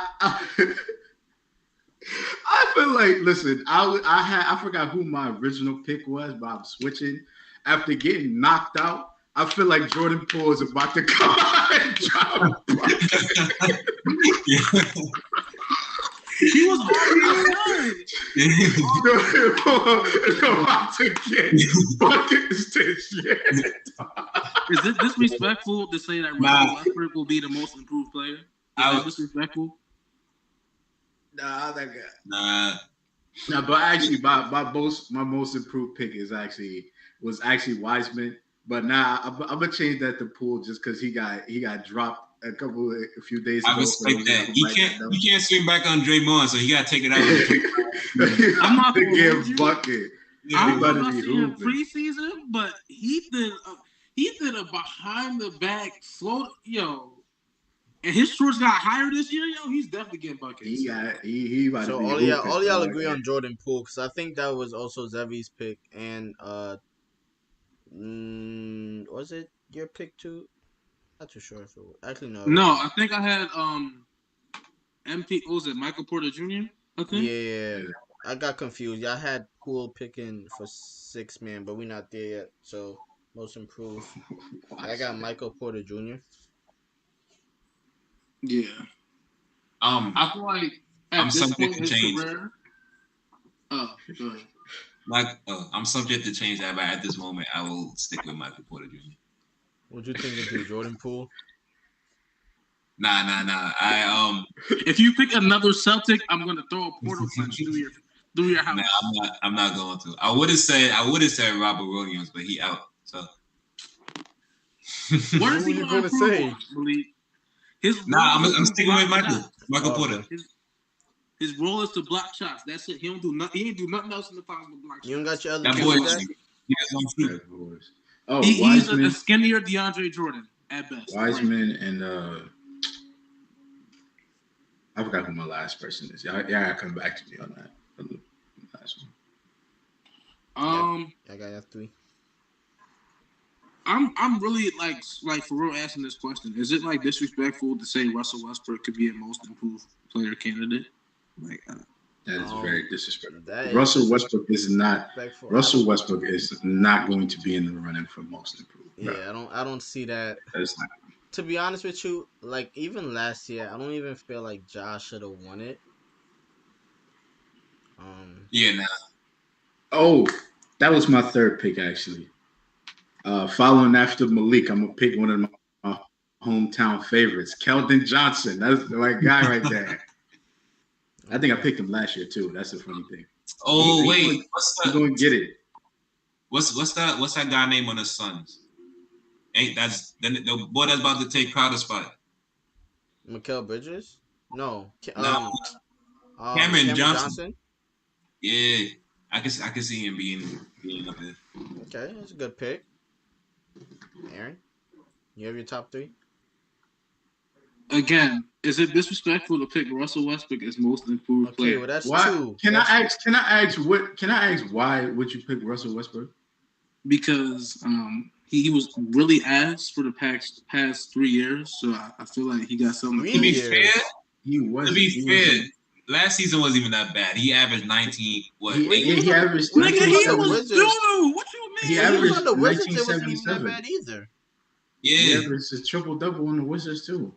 feel like listen. I forgot who my original pick was, but I'm switching after getting knocked out. I feel like Jordan Poole is about to come out and drop. He was already done. About to get fucking shit. Is it disrespectful to say that Russell Westbrook will be the most improved player? Is that disrespectful? Nah, that guy. Nah. No, but actually, my most improved pick was actually Wiseman. But now I'm gonna change that to Poole just because he got dropped a few days ago. I respect that. He can't swing back on Draymond, so he got to take it out. I'm not gonna get bucket. I don't know about seeing preseason, but he did a behind the back float, yo. And his shorts got higher this year, yo. He's definitely getting buckets. He about so to be all y'all agree on Jordan Poole because I think that was also Zevy's pick and was it your pick too? Not too sure if it was. Actually no. No, I think I had MP. What was it, Michael Porter Jr.? I think. Yeah, I got confused. Y'all had Poole picking for 6 man, but we're not there yet. So most improved. I got Michael Porter Jr. Yeah. I feel like at this point in his career. Oh, go ahead. I'm subject to change that, but at this moment, I will stick with Michael Porter Jr. What'd you think of Jordan Poole? Nah. If you pick another Celtic, I'm gonna throw a portal punch through your house. Nah, I'm not going to. I would have said Robert Williams, but he out. So. What is he going to say? I'm sticking with Michael Porter. His role is to block shots. That's it. He don't do nothing. He ain't do nothing else in the finals but block shots. You don't got your other that boy. He's a skinnier DeAndre Jordan at best. Wiseman and I forgot who my last person is. Y'all gotta come back to me on that. The last one. I got 3. I'm really like for real asking this question. Is it like disrespectful to say Russell Westbrook could be a most improved player candidate? Like that is very disrespectful. Russell Westbrook is not. Russell Westbrook is not going to be in the running for most improved. Yeah, I don't see that. That's not. To be honest with you, like even last year, I don't even feel like Josh should have won it. Yeah, nah. Oh, that was my third pick actually. Following after Malik, I'm gonna pick one of my hometown favorites, Keldon Johnson. That's the right guy right there. I think I picked him last year too. That's the funny thing. Oh he's going to get it. What's that guy name on the Suns? That's the boy that's about to take Crowder's spot. Mikal Bridges? No. Cameron Johnson. Yeah, I can see him being up there. Okay, that's a good pick. Aaron, you have your top 3? Again, is it disrespectful to pick Russell Westbrook as most improved player? Well, that's why, 2. Can I ask why would you pick Russell Westbrook? Because he was really ass for the past 3 years, so I feel like he got something. To be fair, last season wasn't even that bad. He averaged 19. He averaged. Nigga, he was doo-doo. What you mean? He averaged on the Wizards. It 1977. wasn't even that bad either. Yeah, he averaged a triple-double on the Wizards too.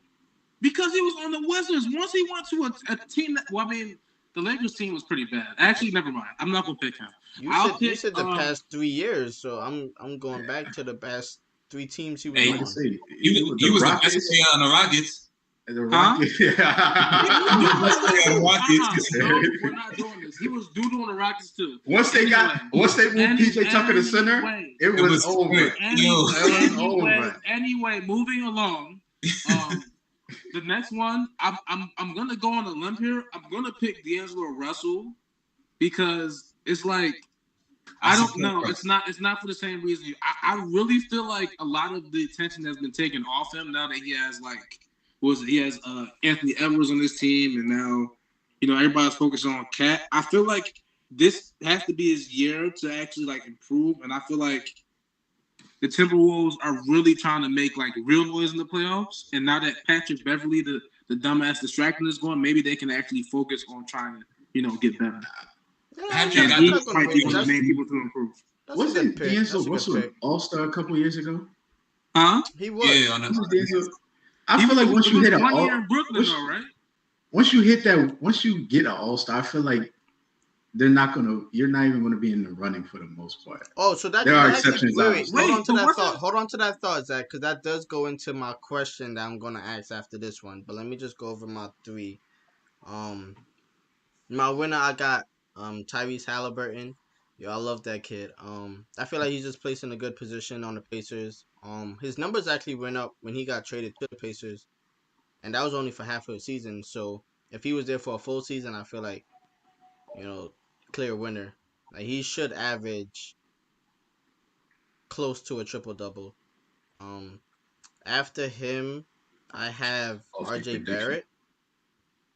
Because he was on the Wizards. Once he went to a team that, well, I mean, the Lakers team was pretty bad. Actually, never mind. I'm not gonna pick him. You said the past 3 years, so I'm going back to the past 3 teams he was on. He was the best player on the Rockets. The Rockets. We're not doing this. He was doo-doo on the Rockets too. Once they moved PJ Tucker to center, it was over. Anyway, moving along. The next one, I'm gonna go on a limb here. I'm gonna pick D'Angelo Russell because it's like I don't know. It's not for the same reason. I really feel like a lot of the attention has been taken off him now that he has Anthony Edwards on his team, and now everybody's focused on Cat. I feel like this has to be his year to actually like improve, and I feel like the Timberwolves are really trying to make like real noise in the playoffs. And now that Patrick Beverly, the dumbass distracting is going, maybe they can actually focus on trying to get better. Patrick might be one of the main people to improve. Wasn't D'Angelo Russell an All-Star a couple years ago? Huh? He was. Yeah, I feel like once you hit 1 year in Brooklyn, though, right? once you hit that, once you get an All Star, I feel like you're not even gonna be in the running for the most part. Oh, so There are that actually exceptions, wait, obviously. hold on Wait, to but that wasn't thought. Hold on to that thought, Zach, because that does go into my question that I'm gonna ask after this one. But let me just go over my three. Um, my winner, I got Tyrese Halliburton. Yo, I love that kid. I feel like he's just placed in a good position on the Pacers. His numbers actually went up when he got traded to the Pacers, and that was only for half of the season. So if he was there for a full season, I feel like you know clear winner. Like he should average close to a triple double. Um, After him, I have Off the R.J. prediction. Barrett,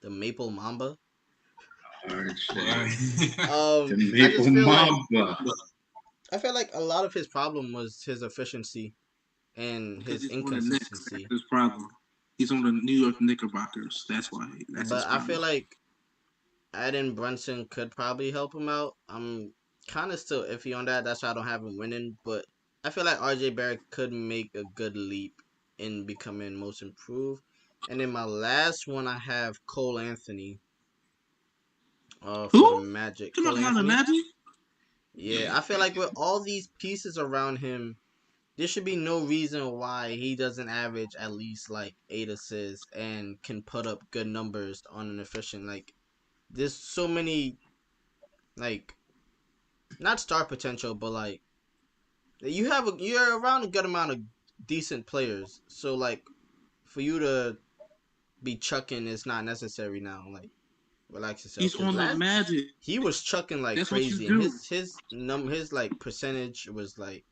the Maple Mamba. Hard shit. Alright. The I Maple just feel like Mamba. a lot of his problem was his efficiency and because his he's on the Knicks. That's inconsistency. his problem. He's on the New York Knickerbockers. That's why. That's his But I feel problem. like adding Brunson could probably help him out. I'm kind of still iffy on that. That's why I don't have him winning. But I feel like RJ Barrett could make a good leap in becoming most improved. And then my last one, I have Cole Anthony. For the Who? Magic, Come Cole on, how the Anthony. Magic? Yeah, I feel like with all these pieces around him, there should be no reason why he doesn't average at least like 8 assists and can put up good numbers on an efficient. Like, there's so many like not star potential, but like you're around a good amount of decent players. So like for you to be chucking is not necessary now. Like relax yourself, He's because on the last Magic. he was chucking like That's what you crazy, and do. his like percentage was like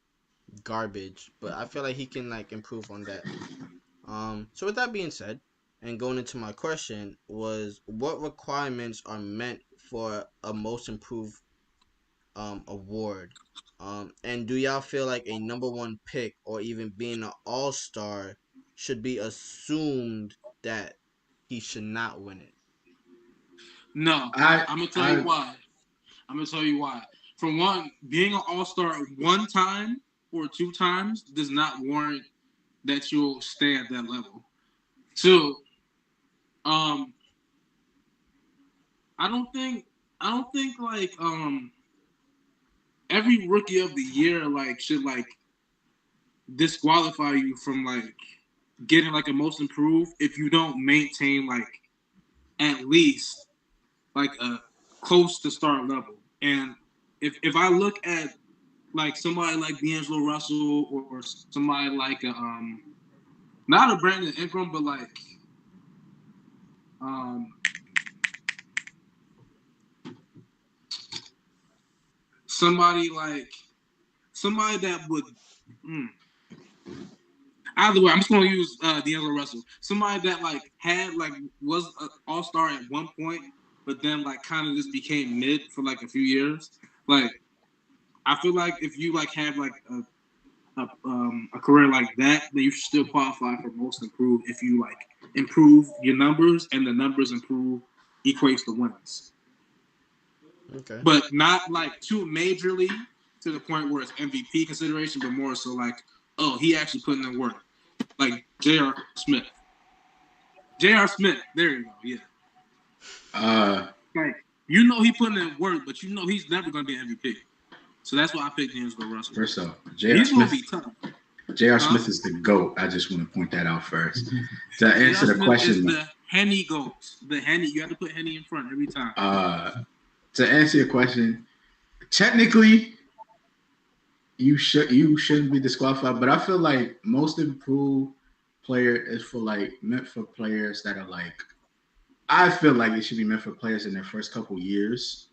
garbage. But I feel like he can like improve on that. So with that being said, and going into my question was, what requirements are meant for a most improved award? And do y'all feel like a number one pick or even being an all star should be assumed that he should not win it? No, I I'm gonna tell you I why. I'm gonna tell you why. For one, being an All Star one time or two times does not warrant that you'll stay at that level. Two, um, I don't think like every rookie of the year like should like disqualify you from like getting like a most improved if you don't maintain like at least like a close to start level. And if I look at like somebody like D'Angelo Russell or somebody like not a Brandon Ingram, but like um somebody like somebody that would mm, either way, I'm just gonna use D'Angelo Russell. Somebody that like had like was an all star at one point, but then like kind of just became mid for like a few years. Like I feel like if you like have like a career like that, then you should still qualify for most improved if you like improve your numbers and the numbers improve equates to wins. Okay. But not like too majorly to the point where it's MVP consideration, but more so like, oh, he actually put in work. Like J.R. Smith. J.R. Smith, there you go, yeah. uh Like, you know he put in work, but you know he's never going to be an MVP. So that's why I picked D'Angelo Russell. first off, He's going to be tough. J.R. Huh? Smith is the GOAT. I just want to point that out first. To J.R. answer the Smith is question, the Henny GOAT. The Henny, you have to put Henny in front every time. to answer your question, technically you shouldn't be disqualified, but I feel like most improved player is for like meant for players that are like I feel like it should be meant for players in their first couple years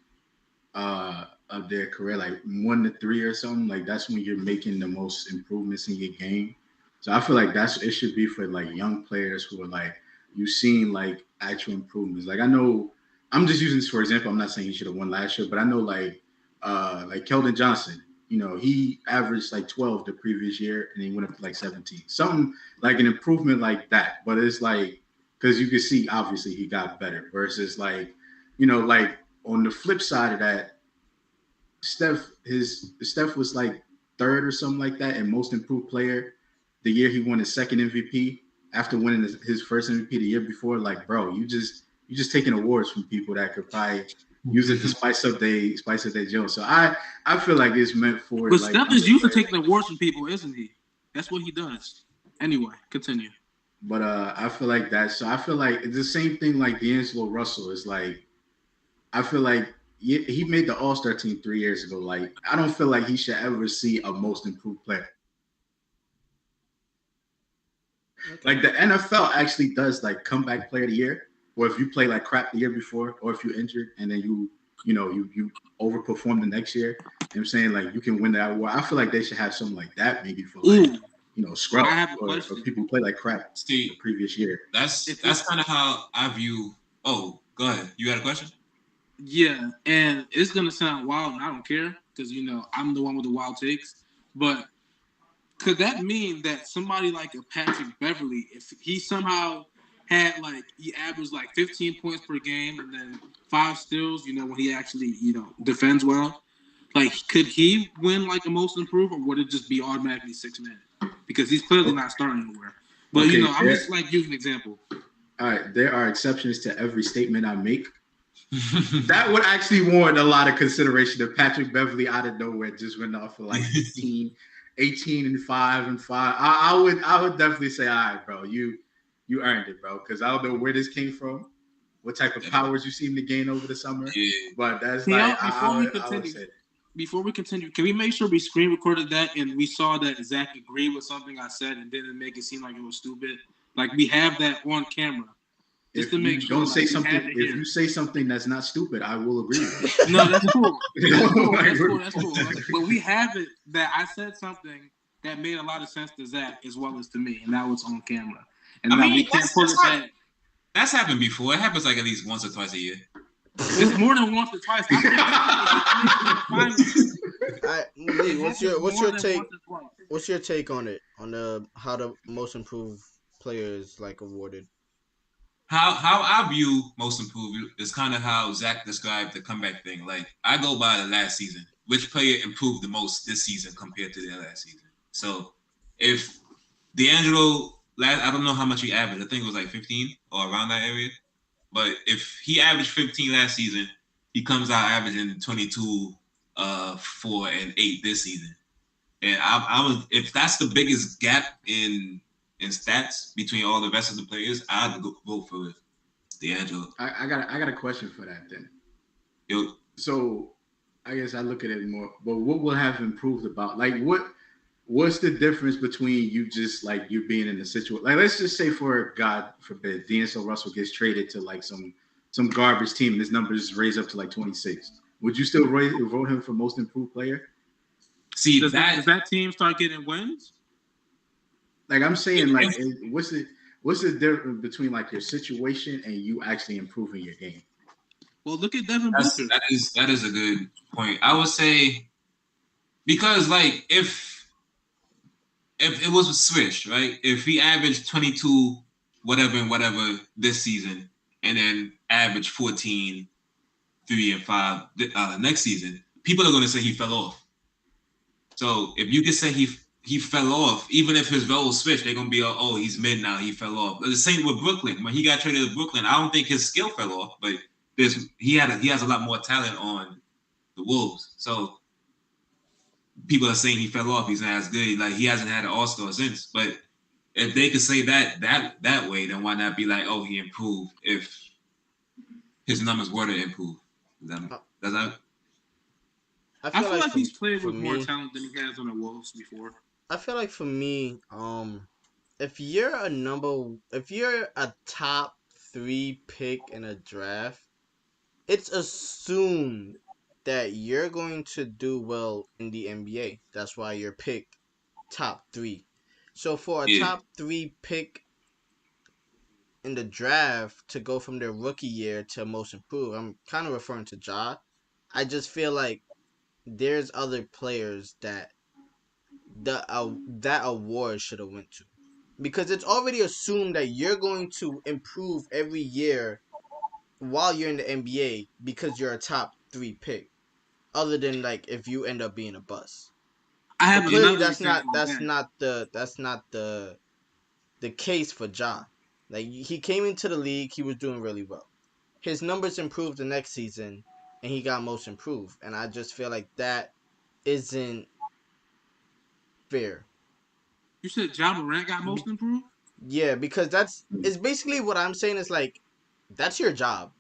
of their career, like 1 to 3 or something. Like that's when you're making the most improvements in your game. So I feel like that's it should be for like young players who are like you've seen like actual improvements. Like I know I'm just using this for example. I'm not saying he should have won last year, but I know like Keldon Johnson. You know, he averaged like 12 the previous year and he went up to like 17. Something like an improvement like that. But it's like because you can see obviously he got better versus like, like on the flip side of that, Steph was like third or something like that and most improved player the year he won his second MVP after winning his first MVP the year before. Like, bro, you you're just taking awards from people that could probably use it to spice up their joke. So I feel like it's meant for But like Steph is used to taking awards from people, isn't he? That's what he does. Anyway, continue. But I feel like that. So I feel like it's the same thing like D'Angelo Russell is like. I feel like he made the All Star team 3 years ago. Like I don't feel like he should ever see a Most Improved Player. Okay. Like the NFL actually does like comeback player of the year, or if you play like crap the year before, or if you're injured and then you overperform the next year. You know what I'm saying like you can win that award. I feel like they should have something like that maybe for like scrubs or people who play like crap the previous year. That's kind of how I view. Oh, go ahead. You got a question? Yeah, and it's gonna sound wild, and I don't care because I'm the one with the wild takes. But could that mean that somebody like a Patrick Beverly, if he somehow had he averaged 15 points per game and then 5 steals, when he actually defends well, could he win a Most Improved, or would it just be automatically 6 man? Because he's clearly not starting anywhere. But I'm just using an example. All right, there are exceptions to every statement I make. That would actually warrant a lot of consideration if Patrick Beverly out of nowhere just went off for 18 and 5. I would definitely say, all right, bro, you earned it, bro, because I don't know where this came from, what type of powers you seem to gain over the summer. Yeah. But that's before we continue, can we make sure we screen recorded that and we saw that Zach agreed with something I said and didn't make it seem like it was stupid? We have that on camera. Just to make sure. Don't say something. If you say something that's not stupid, I will agree with you. No, that's cool. That's cool. But we have it that I said something that made a lot of sense to Zach as well as to me, and now it's on camera. And we can't pull it back. That's happened before. It happens at least once or twice a year. It's more than once or twice. Lee, what's your take? What's your take on it? On how the Most Improved Player is awarded? How I view Most Improved is kind of how Zach described the comeback thing. I go by the last season. Which player improved the most this season compared to their last season? So if D'Angelo, I don't know how much he averaged. I think it was 15 or around that area. But if he averaged 15 last season, he comes out averaging 22, 4, and 8 this season. And if that's the biggest gap in stats between all the rest of the players, I'd vote for D'Angelo. I got a question for that then. So I guess I look at it more, but what will have improved about what's the difference between you just you being in the situation? Let's just say for God forbid, D'Angelo Russell gets traded to some garbage team and his numbers raise up to 26. Would you still vote him for Most Improved Player? See, does that team start getting wins? I'm saying, what's the difference between your situation and you actually improving your game? Well, look at Devin Booker. That is a good point. I would say because if it was switched, right? If he averaged 22, whatever and whatever this season, and then averaged 14, 3 and 5 next season, people are going to say he fell off. So if you could say he fell off, even if his role switched, they're gonna be he's mid now, he fell off. The same with Brooklyn. When he got traded to Brooklyn, I don't think his skill fell off, but he has a lot more talent on the Wolves. So people are saying he fell off, he's not as good. He hasn't had an All-Star since. But if they could say that way, then why not be he improved if his numbers were to improve? Does that? I feel like he's played with more talent than he has on the Wolves before. I feel like for me, if you're a top 3 pick in a draft, it's assumed that you're going to do well in the NBA. That's why you're picked top 3. So for a top 3 pick in the draft to go from their rookie year to Most Improved, I'm kind of referring to Ja. I just feel like there's other players that that award should have went to, because it's already assumed that you're going to improve every year while you're in the NBA because you're a top 3 pick. Other than if you end up being a bust, clearly that's not the case for Ja. He came into the league, he was doing really well. his numbers improved the next season, and he got most improved, and I just feel like that isn't fair. You said Ja Morant got most improved? Yeah, because that's it's basically what I'm saying is like that's your job.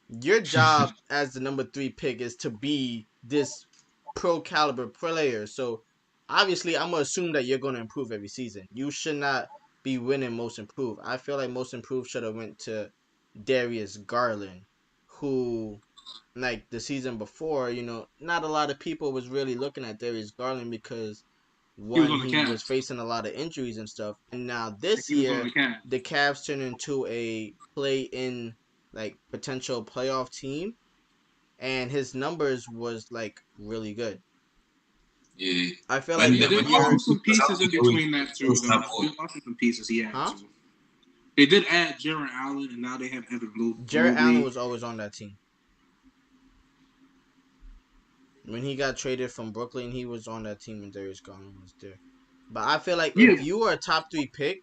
Your job as the number 3 pick is to be this pro caliber player. So obviously I'm gonna assume that you're gonna improve every season. You should not be winning most improved. I feel like most improved should have went to Darius Garland, who like the season before, not a lot of people was really looking at Darius Garland because He was one, on the he was Cavs. facing a lot of injuries and stuff. And now this He was on year, the Cavs. the Cavs turned into a play in like potential playoff team, and his numbers was like really good. Yeah, I feel but like They if did you're, lose some pieces in between that too, though. They lost some pieces he had huh? too. They did add Jaron Allen, and now they have Evan Jarrett Allen Mobley. was always on that team. When he got traded from Brooklyn, he was on that team, and Darius Garland was there. But I feel like Yeah, if you were a top 3 pick,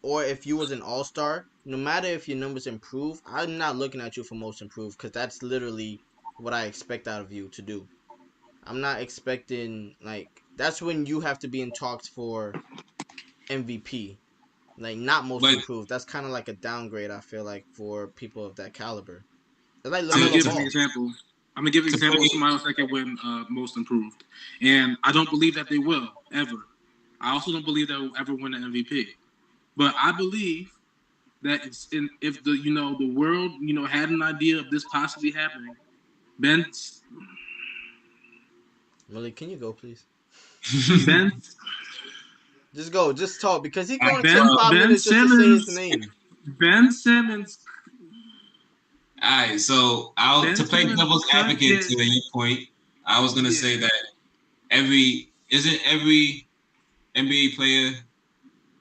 or if you was an all star, no matter if your numbers improve, I'm not looking at you for most improved because that's literally what I expect out of you to do. I'm not expecting like that's when you have to be in talks for MVP, like not most but improved. That's kind of like a downgrade. I feel like for people of that caliber, it's like I'm gonna Lamelo give an to Ball. example. I'm gonna give an to example of play. somebody else that can win most improved, and I don't believe that they will ever. I also don't believe that will ever win an MVP. But I believe that if the the world had an idea of this possibly happening, Ben Really, can you go please? Ben Just go, just talk because he's Alright, gonna take so, 5 minutes just to say his name. Ben Simmons alright, so I'll Ben to play Simmons devil's could advocate get to your point. I was gonna yeah say that every NBA player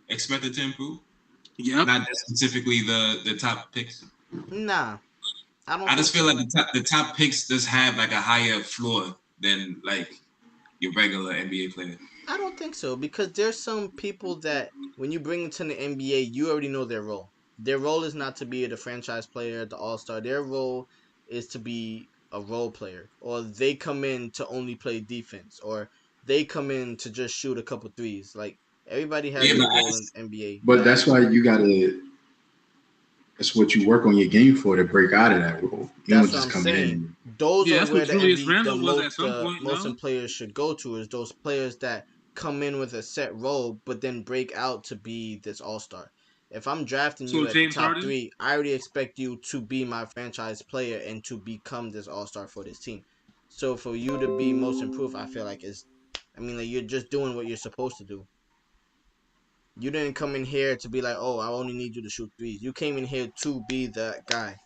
expected to improve, yep. not just specifically the top picks. Nah, I don't I think just feel so. like the top picks just have like a higher floor than like your regular NBA player. I don't think so because there's some people that when you bring them to the NBA, you already know their role. Their role is not to be the franchise player, the all star. Their role is to be a role player, or they come in to only play defense, or they come in to just shoot a couple threes. Like everybody has Yeah, but their I role in just the NBA. But that's why you gotta. That's what you work on your game for to break out of that role. You don't That's what just I'm come in saying. and Those Yeah, are that's what where the Julius MV Randle was at some point. most No, players should go to is those players that come in with a set role but then break out to be this all star. If I'm drafting so you at the James top Harden. 3, I already expect you to be my franchise player and to become this all star for this team. So for you to be most improved, I feel like like you're just doing what you're supposed to do. You didn't come in here to be like, oh, I only need you to shoot threes. You came in here to be that guy.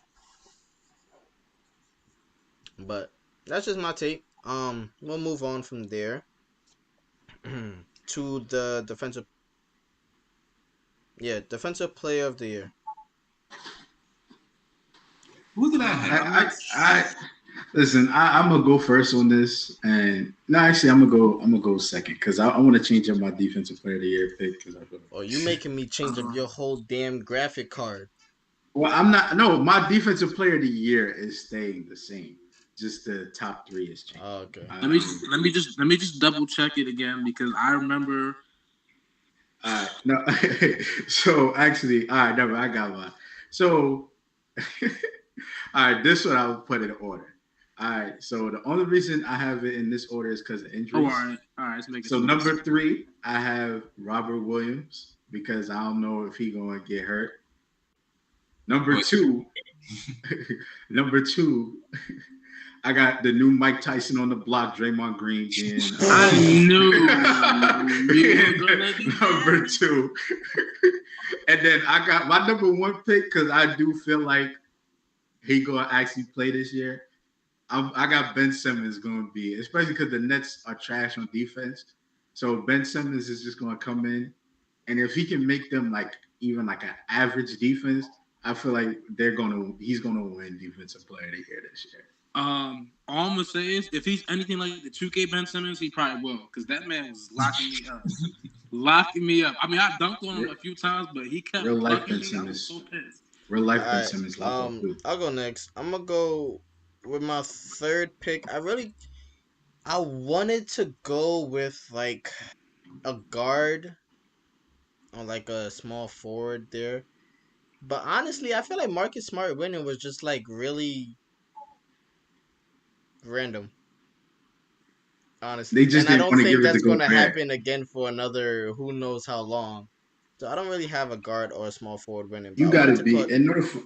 But that's just my take. We'll move on from there to the defensive player of the year. who did I Uh, have? I'm I, not. I listen. I'm gonna go first on this, and no, actually, I'm gonna go second because I want to change up my defensive player of the year pick because I feel. Oh, you making me change up Uh, your whole damn graphic card. Well, I'm not. No, my defensive player of the year is staying the same. Just the top three is changing. Oh, okay. I, let me I'm, let me just double check it again because I remember. no. So actually, all right, never. I got one. So, all right, this one I will put in order. All right. So the only reason I have it in this order is because of Oh, injuries. all right. Let's make So sure. number three, I have Robert Williams because I don't know if he gonna get hurt. Number But two, number two, I got the new Mike Tyson on the block, Draymond Green being I knew you were gonna do number that. two. And then I got my number one pick because I do feel like he gonna actually play this year. I got Ben Simmons going to be, especially because the Nets are trash on defense. So Ben Simmons is just going to come in, and if he can make them like even like an average defense, I feel like he's gonna win defensive player of the year this year. All I'm gonna say is if he's anything like the 2K Ben Simmons, he probably will because that man was locking me up. I mean, I dunked on him a few times, but he kept Real life bucking Ben me. I was Simmons. so pissed. Real life Ben Alright. Simmons left off too. I'll go next. I'm gonna go with my third pick. I wanted to go with like a guard or like a small forward there. But honestly, I feel like Marcus Smart winning was just like really random, They honestly. just And I didn't don't want to think give it to that's gonna Gobert. happen again for another who knows how long. So I don't really have a guard or a small forward winning. But You got to be in order for.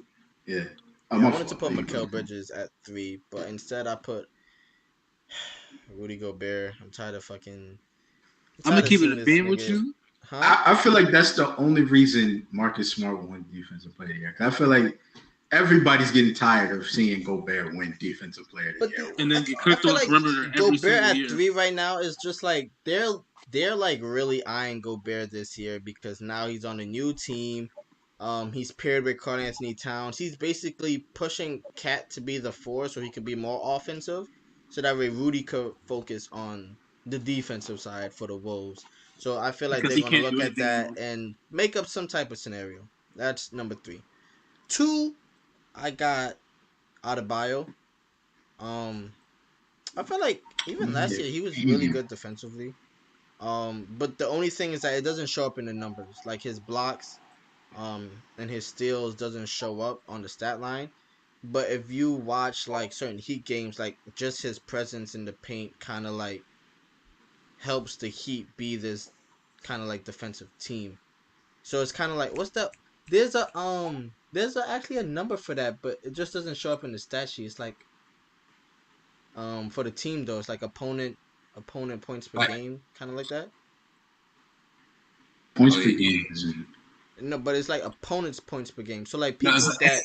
Yeah. Oh, I my wanted to fault. put You go. Mikal Bridges at 3, but instead I put Rudy Gobert. I'm I'm tired gonna of keep it seeing a this beam with nigga. you. Huh? I feel like that's the only reason Marcus Smart won Defensive Player of the Year. 'Cause I feel like everybody's getting tired of seeing Gobert win Defensive Player of the But Year. And then get I cooked feel on the like perimeter every Gobert single at year. 3 right now is just like they're like really eyeing Gobert this year because now he's on a new team. He's paired with Karl Anthony Towns. He's basically pushing Cat to be the 4 so he could be more offensive. So that way Rudy could focus on the defensive side for the Wolves. So I feel like Because they're he gonna can't look do at anything that anymore. and make up some type of scenario. That's number 3. 2, I got Adebayo. Um, I feel like even last Yeah. year he was really Medium. good defensively. But the only thing is that it doesn't show up in the numbers. Like his blocks, and his steals doesn't show up on the stat line. But if you watch like certain Heat games, like just his presence in the paint kind of like helps the Heat be this kind of like defensive team. So it's kind of like what's the actually a number for that, but it just doesn't show up in the stat sheet. It's like for the team though, it's like opponent points per Like, game, kind of like that. Points oh per yeah, game. Isn't No, but it's like opponents points per game. So like no, it's, people that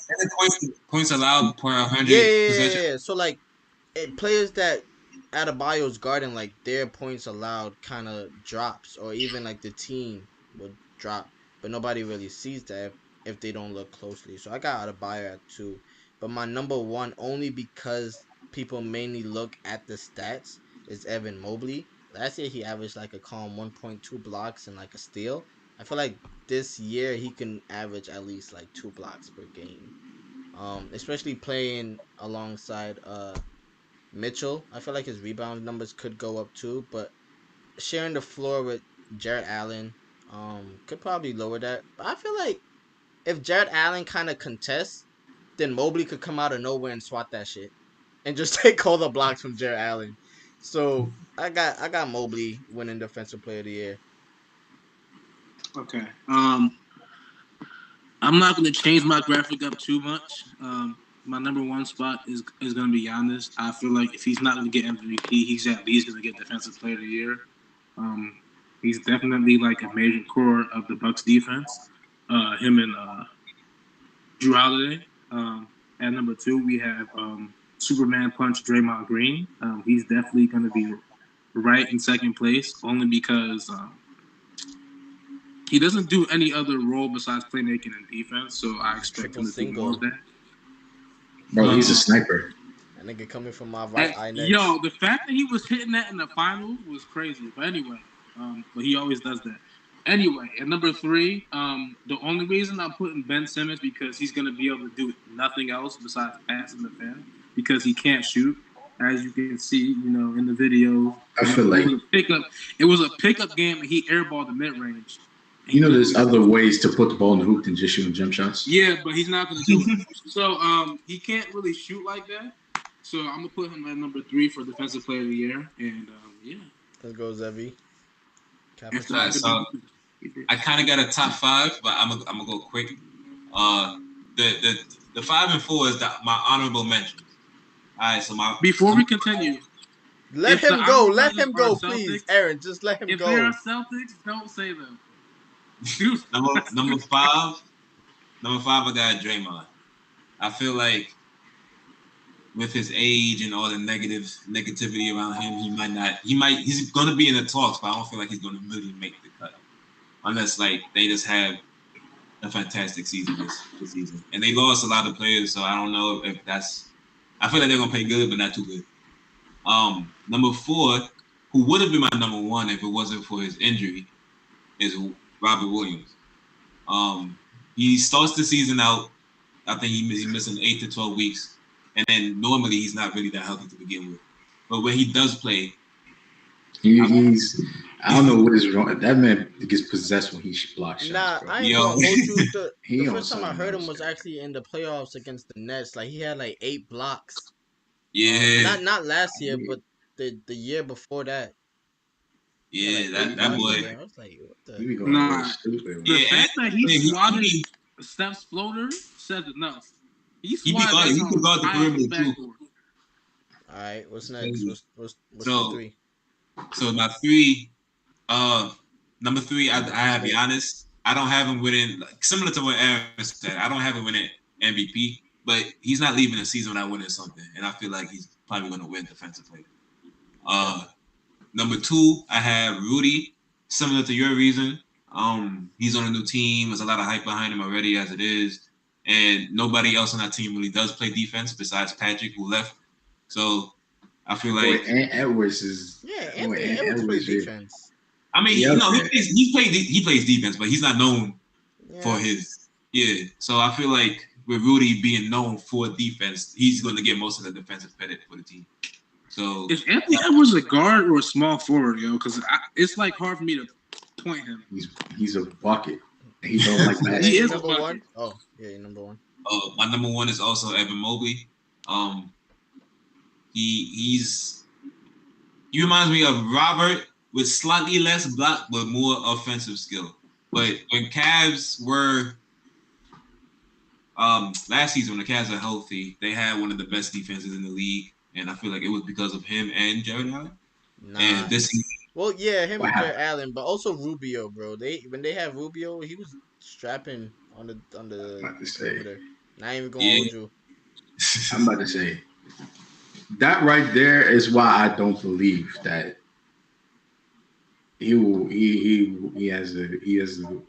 and points allowed per yeah, 100 yeah, yeah, possession. yeah, yeah. So like players that Adebayo's guarding, like their points allowed kind of drops, or even like the team will drop, but nobody really sees that if they don't look closely. So I got Adebayo at 2, but my number one only because people mainly look at the stats is Evan Mobley. Last year he averaged like a calm 1.2 blocks and like a steal. I feel like this year he can average at least like 2 blocks per game. Especially playing alongside Mitchell. I feel like his rebound numbers could go up too, but sharing the floor with Jarrett Allen could probably lower that. But I feel like if Jarrett Allen kind of contests, then Mobley could come out of nowhere and swat that shit and just take all the blocks from Jarrett Allen. So I got Mobley winning Defensive Player of the Year. Okay. I'm not going to change my graphic up too much. My number one spot is going to be Giannis. I feel like if he's not going to get MVP, he's at least going to get Defensive Player of the Year. Um, he's definitely like a major core of the Bucks defense. Him and Drew Holiday. At number 2, we have Superman Punch Draymond Green. He's definitely going to be right in second place, only because he doesn't do any other role besides playmaking and defense. So I expect Triple him to do more of single. that. Bro, he's a sniper. That nigga coming from my right And, eye next. yo, the fact that he was hitting that in the finals was crazy. But anyway, but he always does that. Anyway, at number 3, the only reason I'm putting Ben Simmons because he's gonna be able to do nothing else besides pass and defend because he can't shoot. As you can see, in the video, I feel like It was a pickup game, and he airballed the mid range. there's other ways to put the ball in the hoop than just shooting jump shots. Yeah, but he's not going to do it. So he can't really shoot like that. So I'm gonna put him at number 3 for Defensive Player of the Year, and yeah. Let's go, Zevi. After All I right, could so be, I kind of got a top 5, but I'm gonna go quick. The 5 and 4 is my honorable mentions. All right, so before we continue, Let if the him go. honorable Let mentions him are go, please, Celtics, Aaron. Just let him if they are go. Celtics, don't say them. number 5, I got Draymond. I feel like with his age and all the negativity around him, he's gonna be in the talks, but I don't feel like he's gonna really make the cut unless like they just have a fantastic season this season. And they lost a lot of players, so I don't know if that's. I feel like they're gonna play good, but not too good. Number 4, who would have been my number 1 if it wasn't for his injury, is Robert Williams. He starts the season out I think he's missing 8 to 12 weeks, and then normally he's not really that healthy to begin with. But when he does play, I don't know what is wrong. That man gets possessed when he blocks shots, Nah, bro. I ain't yo, gonna hold you. The He on first time I something heard him else, was yo. actually in the playoffs against the Nets. Like he had like 8 blocks. yeah, Not last year, but the year before that, he had like yeah, eight that blocks boy, in there. I was like, what He the? be going a little Nah, stupid, the man. yeah, fact that he and swatted Steph's floater says enough. He he be swatted guard, that he joint could guard the high off the perimeter too. backboard. All right, what's next? So, What's your so three? my three, number three, I have Giannis. I don't have him winning, like, similar to what Aaron said. I don't have him winning MVP, but he's not leaving the season without winning something, and I feel like he's probably going to win Defensive Player. Number two, I have Rudy. Similar to your reason, he's on a new team. There's a lot of hype behind him already as it is, and nobody else on that team really does play defense besides Patrick, who left. So I feel Boy, like, Ant Edwards is. Yeah, Boy, Anthony Ant Edwards play Edwards, yeah. defense. I mean, Yeah, okay. he plays defense, but he's not known for Yeah, his So I feel like with Rudy being known for defense, he's going to get most of the defensive credit for the team. So Is Anthony Edwards a guard or a small forward, yo? Because it's like hard for me to point him. He's a bucket. He don't like That He ain't your is basketball. a number bucket. one. Oh, yeah, your number one. my number one is also Evan Mobley. He reminds me of Robert with slightly less block but more offensive skill. But when Cavs were last season, when the Cavs are healthy, they had one of the best defenses in the league, and I feel like it was because of him and Jared Allen. Nah. And this season, Well, yeah, him and Wow. Jared Allen, but also Rubio, bro. When they have Rubio, he was strapping on the I'm about to say. perimeter. Not even gonna Yeah. hold you. I'm about to say that right there is why I don't believe that he has a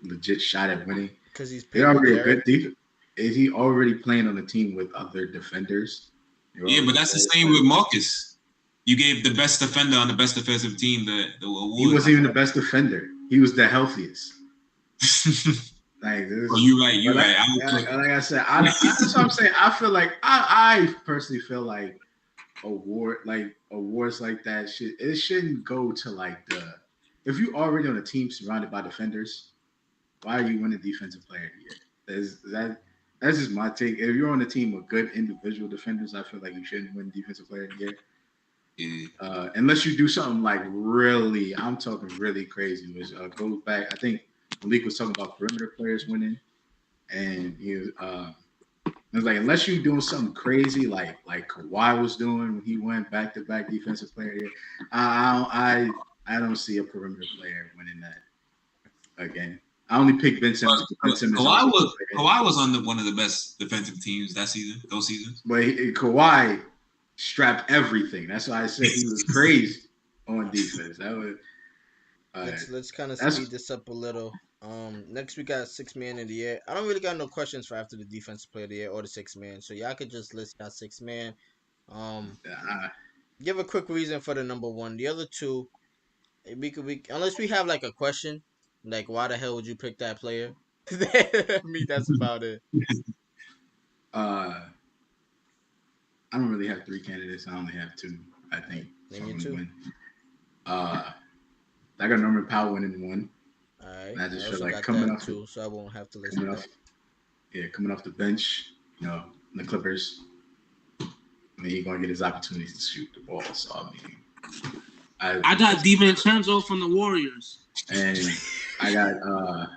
legit shot at winning. Because he's They're playing with already a Jared. good defense. Is he already playing on a team with other defenders? yeah, but that's the same with Marcus. You gave the best defender on the best defensive team the award. He wasn't even the best defender. He was the healthiest. Like this. Oh, you're right. Like I said, that's what I'm saying. I feel like I personally feel like awards like that shouldn't go to like if you already on a team surrounded by defenders, why are you winning defensive player of the year? That's just my take. If you're on a team with good individual defenders, I feel like you shouldn't win defensive player of the year. Yeah. Unless you do something like really, I'm talking really crazy, which goes back. I think Malik was talking about perimeter players winning, and it was like unless you're doing something crazy like Kawhi was doing when he went back-to-back defensive player of the year, I don't see a perimeter player winning that again. I only picked Ben Simmons. Kawhi was on one of the best defensive teams those seasons. But Kawhi strapped everything. That's why I said he was crazy on defense. That was. Let's kind of speed this up a little. Next we got 6-man in the year. I don't really got no questions for after the defensive player of the year or the 6-man. So y'all could just list y'all 6-man. Give a quick reason for the number one. The other two, we unless we have like a question, like why the hell would you pick that player? I mean that's about it. I don't really have 3 candidates. I only have 2. I think. Name your 2. Win. I got Norman Powell winning 1. All right. And I just feel also like got coming that off too, so I won't have to listen to that. coming off the bench, in the Clippers, he's gonna get his opportunities to shoot the ball. So I mean, I got DiVincenzo from the Warriors, and I got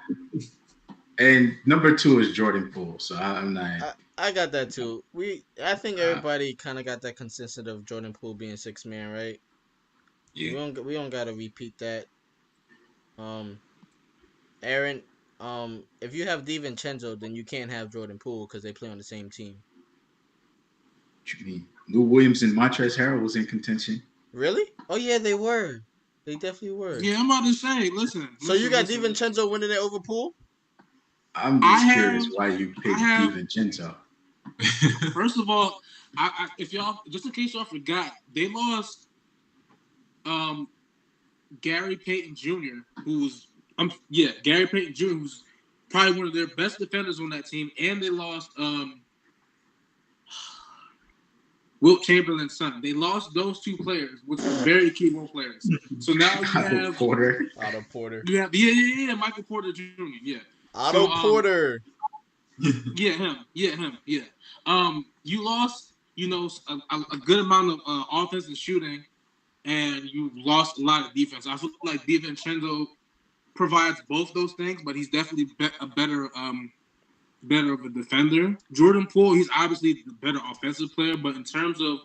and number 2 is Jordan Poole. So I'm not. I got that too. I think everybody kind of got that consensus of Jordan Poole being 6-man, right? Yeah. We don't gotta repeat that. Aaron, if you have DiVincenzo, then you can't have Jordan Poole because they play on the same team. What you mean? Lou Williams and Montrezl Harrell was in contention. Really? Oh yeah, they were. They definitely were. Yeah, I'm about to say, listen. So you got DiVincenzo winning it over Poole? I'm just curious why you picked DiVincenzo. First of all, if y'all, just in case y'all forgot, they lost Gary Payton Jr., Gary Payton Jr., who's probably one of their best defenders on that team, and they lost Wilt Chamberlain's son. They lost those two players, which were very key role players. So now you have Porter. Otto Porter. Michael Porter Jr. Yeah. Otto Porter. Him. You lost, a good amount of offense and shooting, and you lost a lot of defense. I feel like DiVincenzo provides both those things, but he's definitely a better of a defender. Jordan Poole, he's obviously the better offensive player, but in terms of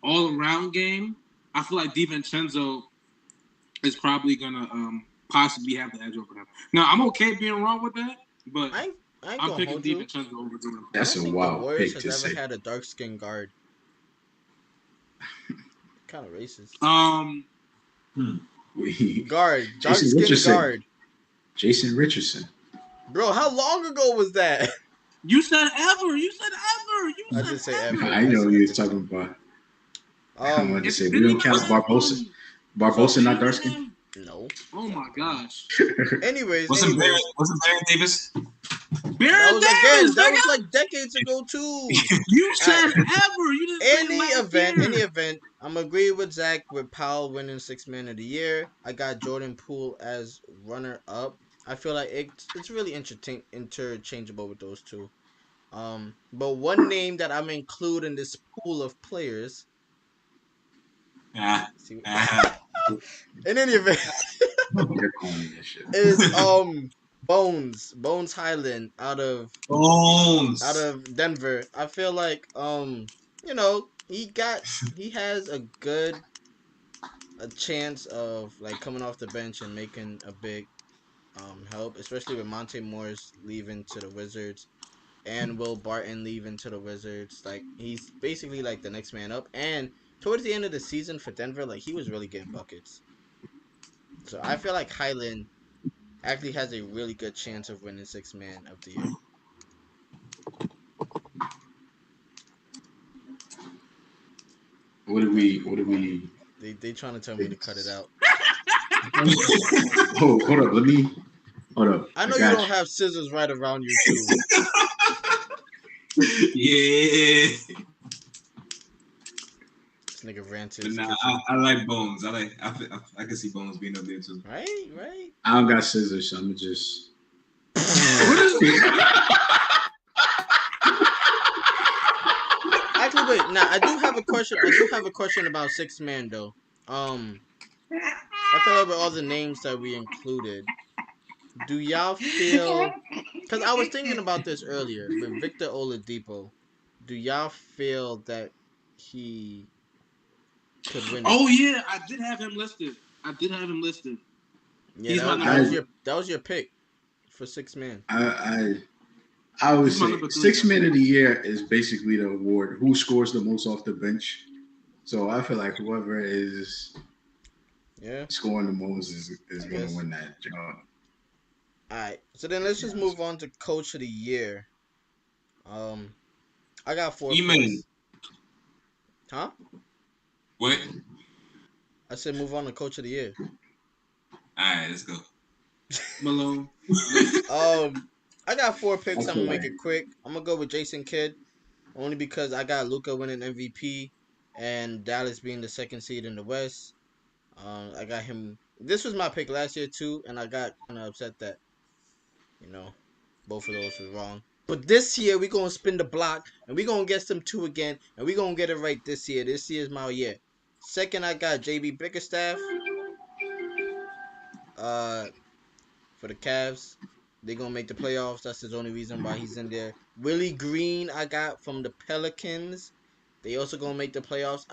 all around game, I feel like DiVincenzo is probably gonna possibly have the edge over him. Now I'm okay being wrong with that, but I'm picking DiVincenzo over Jordan Poole. That's a wild Warriors pick has to ever say. had a dark skinned guard. Kind of racist. Guard, dark skinned guard. Jason Richardson. Bro, how long ago was that? You said ever. I did say ever. I know what you was talking about. I wanted to say we don't count Barbosa. Barbosa not dark skin? No. Oh my gosh. Anyways. Wasn't Baron Davis? That was like decades ago too. You said ever. You didn't Any event. I'm agreeing with Zach with Powell winning 6th Man of the Year. I got Jordan Poole as runner up. I feel like it's really interchangeable with those two. But one name that I'm including this pool of players. In any event, is Bones Highland out of Denver. I feel like he has a chance of like coming off the bench and making a big help, especially with Monte Morris leaving to the Wizards and Will Barton leaving to the Wizards. Like he's basically like the next man up, and towards the end of the season for Denver, like he was really getting buckets. So I feel like Highland actually has a really good chance of winning 6th Man of the Year. What do we? They trying to tell me to cut it out. Oh, hold up. Hold up. I know you don't have scissors right around you too. Yeah. This nigga ranted. But nah, I like Bones. I can see Bones being up there too. Right. I don't got scissors, so I'm just. Actually, wait. Now I do have a question about 6th Man though. I feel like with all the names that we included, do y'all feel? Because I was thinking about this earlier with Victor Oladipo. Do y'all feel that he could win? Oh yeah, I did have him listed. Yeah, that was your pick for 6th Man. I would say 6th Man of the Year is basically the award who scores the most off the bench. So I feel like whoever is scoring the most is going to win that job. All right, so then let's just move on to Coach of the Year. I got 4 picks. Huh? What? I said move on to Coach of the Year. All right, let's go. Malone. I got 4 picks. I'm gonna make it quick. I'm gonna go with Jason Kidd, only because I got Luka winning MVP and Dallas being the 2nd seed in the West. I got him. This was my pick last year too, and I got kind of upset that both of those were wrong. But this year we gonna spin the block and we gonna get them 2 again, and we gonna get it right this year. This year's my year. Second, I got JB Bickerstaff. For the Cavs, they gonna make the playoffs. That's the only reason why he's in there. Willie Green, I got from the Pelicans. They also gonna make the playoffs.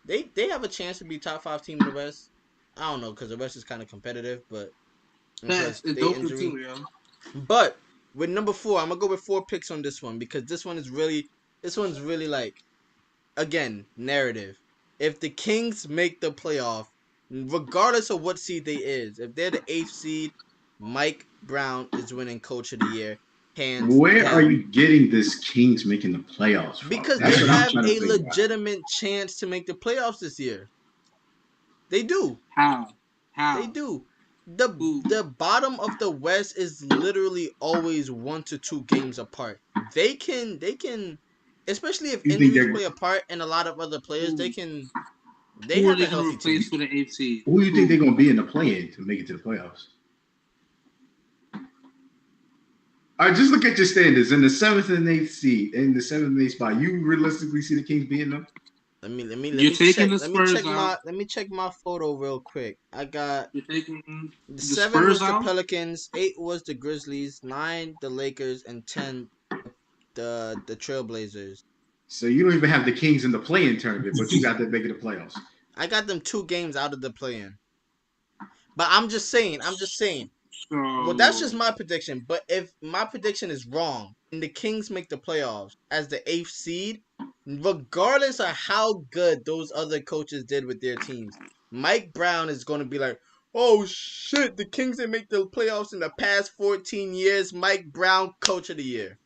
They have a chance to be top 5 team in the West. I don't know because the West is kind of competitive, but But with number 4, I'm gonna go with 4 picks on this one because this one's really like, again, narrative. If the Kings make the playoff, regardless of what seed they is, if they're the 8th seed, Mike Brown is winning Coach of the Year. Where are you getting this Kings making the playoffs from? Because they have a legitimate chance to make the playoffs this year. They do. How? They do. The bottom of the West is literally always 1 to 2 games apart. They can especially if You think injuries they're play a part in a lot of other players, they Who are have they a going to healthy replace team. for the 8th seed? who you think they're gonna be in the play-in to make it to the playoffs? All right, just look at your standards in the 7th and 8th seed, in the 7th and 8th spot. You realistically see the Kings beating them? You're taking the Spurs out. Let me check my photo real quick. I got You're taking the the 7 Spurs was the out. Pelicans, 8 was the Grizzlies, 9 the Lakers, and 10 the Trailblazers. So you don't even have the Kings in the play-in tournament, but you got them making the playoffs. I got them 2 games out of the play-in. But I'm just saying. Well, that's So just my prediction. But if my prediction is wrong and the Kings make the playoffs as the 8th seed, regardless of how good those other coaches did with their teams, Mike Brown is going to be like, oh shit, the Kings didn't make the playoffs in the past 14 years. Mike Brown, coach of the year.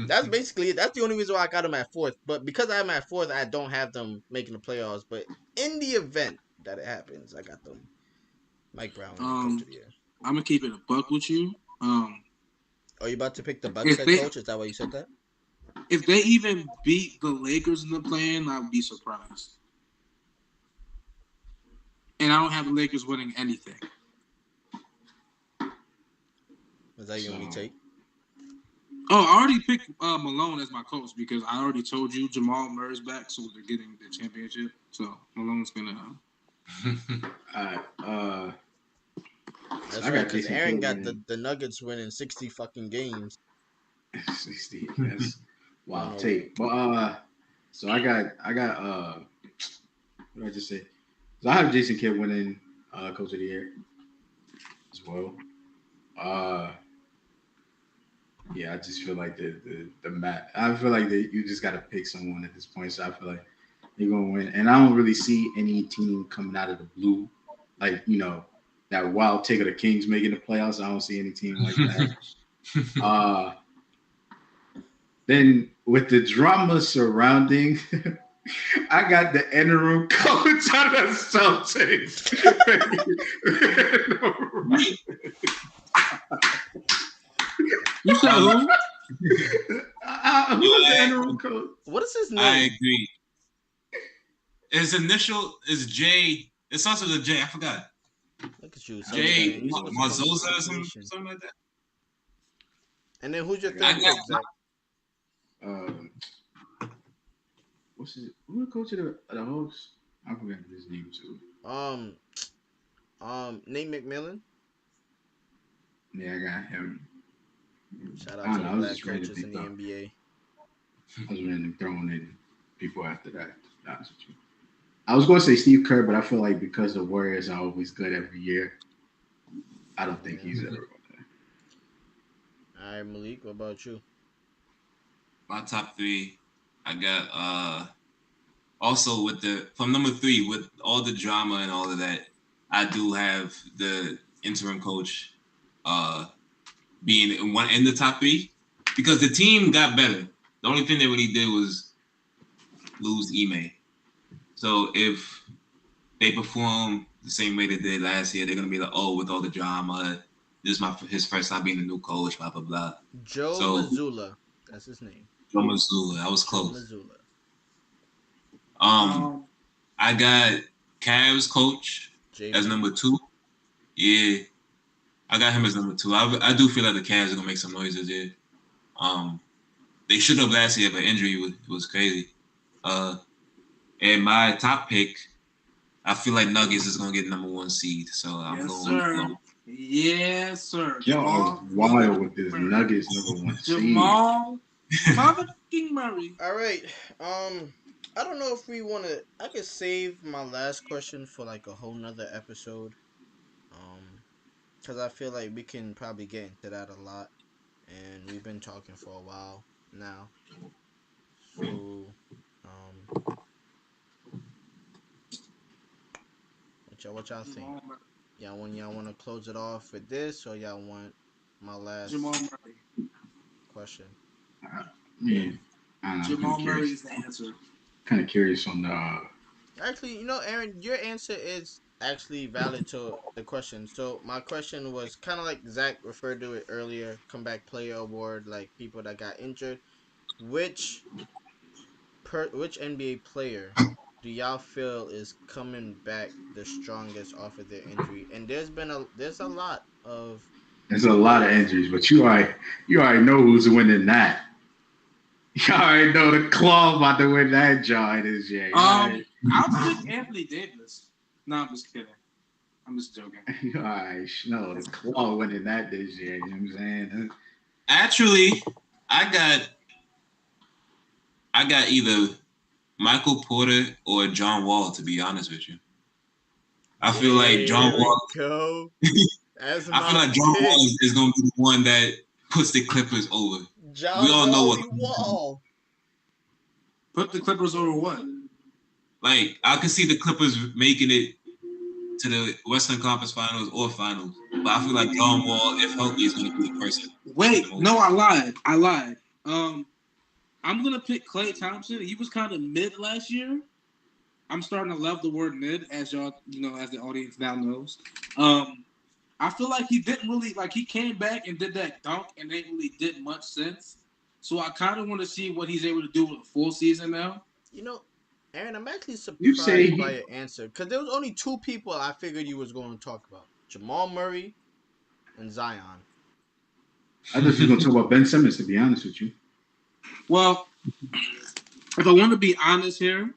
That's basically it. That's the only reason why I got them at 4th. But because I'm at 4th, I don't have them making the playoffs. But in the event that it happens, I got them. Mike Brown, coach of the year. I'm gonna keep it a buck with you. Are you about to pick the Bucks head coach? Is that why you said that? If they even beat the Lakers in the play-in, I would be surprised. And I don't have the Lakers winning anything. Is that your only take? Oh, I already picked Malone as my coach because I already told you Jamal Murray's back, so they're getting the championship. So Malone's gonna. That's right, because Aaron got the Nuggets winning 60 fucking games. 60. That's wild take. But so I got what did I just say? So I have Jason Kidd winning coach of the year as well. Yeah, I just feel like the map. I feel like you just got to pick someone at this point. So I feel like they're gonna win, and I don't really see any team coming out of the blue, like that wild take of the Kings making the playoffs. I don't see any team like that. Then with the drama surrounding, I got the interim coach of the Celtics. You said who? Who's the interim coach? What is his name? I agree. His initial is J. It starts with a J. I forgot. Look at you, J. Marzosa or something like that. And then who's your third pick, Zach? What's his? Who the coach of the Hawks? I forgot his name too. Nate McMillan. Yeah, I got him. Shout out to the black coaches in the NBA. I was random throwing in people after that. To be honest with you, I was going to say Steve Kerr, but I feel like because the Warriors are always good every year, I don't think he's ever going to. All right, Malik, what about you? My top 3, I got also with from number 3 with all the drama and all of that, I do have the interim coach being in the top 3 because the team got better. The only thing they really did was lose Ime. So if they perform the same way they did last year, they're gonna be like, oh, with all the drama, this is his first time being the new coach, blah blah blah. Joe Mazzulla, that's his name. Joe Mazzulla, I was close. Mazzulla. I got Cavs coach as number 2. Yeah, I got him as number 2. I do feel like the Cavs are gonna make some noises here. They should have last year, but injury was crazy. And my top pick, I feel like Nuggets is gonna get number 1 seed. So I'm going. Yes, sir. Y'all are wild with this Nuggets number 1 seed. Jamal Murray. All right. I don't know if we want to. I could save my last question for like a whole nother episode. Because I feel like we can probably get into that a lot, and we've been talking for a while now. So, what y'all think? Y'all want to close it off with this, or y'all want my last question? Yeah, Jamal Murray's the answer. Kind of curious on the. Actually, Aaron, your answer is actually valid to the question. So my question was kind of like Zach referred to it earlier, comeback player award, like people that got injured. which which NBA player do y'all feel is coming back the strongest off of their injury? And there's a lot of There's a lot of players. injuries, but you already know who's winning that. You already know the claw about to win that joint this year. I'll pick Anthony Davis. No, I'm just kidding. I'm just joking. You already know the claw winning that this year. You know what I'm saying? Actually, I got either Michael Porter or John Wall. To be honest with you, I feel like John There we Wall. go. That's I feel my like John pick. Wall is going to be the one that puts the Clippers over. John We all know what. Wall. Put the Clippers over what? Like I can see the Clippers making it to the Western Conference Finals or Finals, but I feel like John Wall, if healthy, is going to be the person. Wait, no, I lied. I'm gonna pick Klay Thompson. He was kind of mid last year. I'm starting to love the word mid, as y'all, as the audience now knows. I feel like he didn't really he came back and did that dunk and ain't really did much since. So I kind of want to see what he's able to do with a full season now. Aaron, I'm actually You say surprised by your answer because there was only two people I figured you was going to talk about: Jamal Murray and Zion. I thought you were gonna talk about Ben Simmons. To be honest with you, well, if I want to be honest here,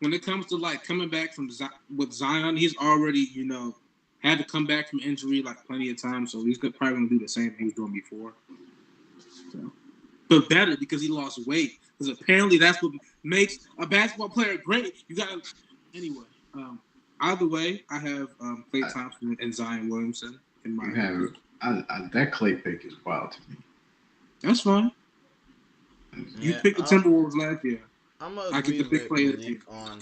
when it comes to coming back with Zion, he's already had to come back from injury plenty of times, so he's probably gonna do the same thing he was doing before. So. But better because he lost weight. Because apparently that's what makes a basketball player great. You gotta anyway. Either way, I have Klay Thompson and Zion Williamson in my opinion. That Klay pick is wild to me. That's fine. You picked the Timberwolves last year. I'm gonna agree with Malik on.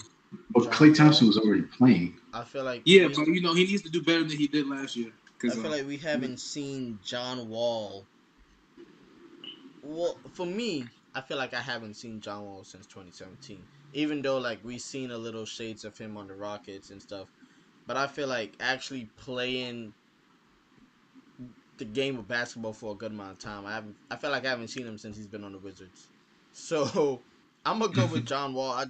But Klay Thompson was already playing. I feel like but he needs to do better than he did last year. I feel like we haven't seen John Wall. Well, for me, I feel like I haven't seen John Wall since 2017. Even though we've seen a little shades of him on the Rockets and stuff, but I feel like actually playing the game of basketball for a good amount of time. I feel like I haven't seen him since he's been on the Wizards. So I'm gonna go with John Wall. I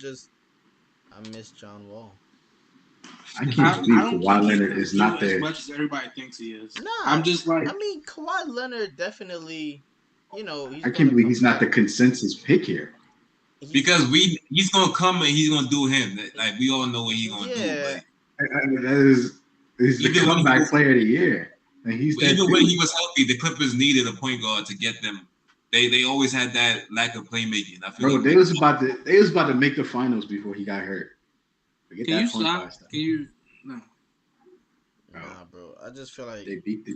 miss John Wall. I can't believe Kawhi Leonard is not there as much as everybody thinks he is. Nah, I'm just Kawhi Leonard definitely. I can't believe he's not the consensus pick here. Because he's gonna come and he's gonna do him. We all know what he's gonna do. He's the comeback player of the year. And even when he was healthy, the Clippers needed a point guard to get them. They always had that lack of playmaking. I feel they was about to make the finals before he got hurt. Can you stop? No. Nah, bro. I just feel like they beat the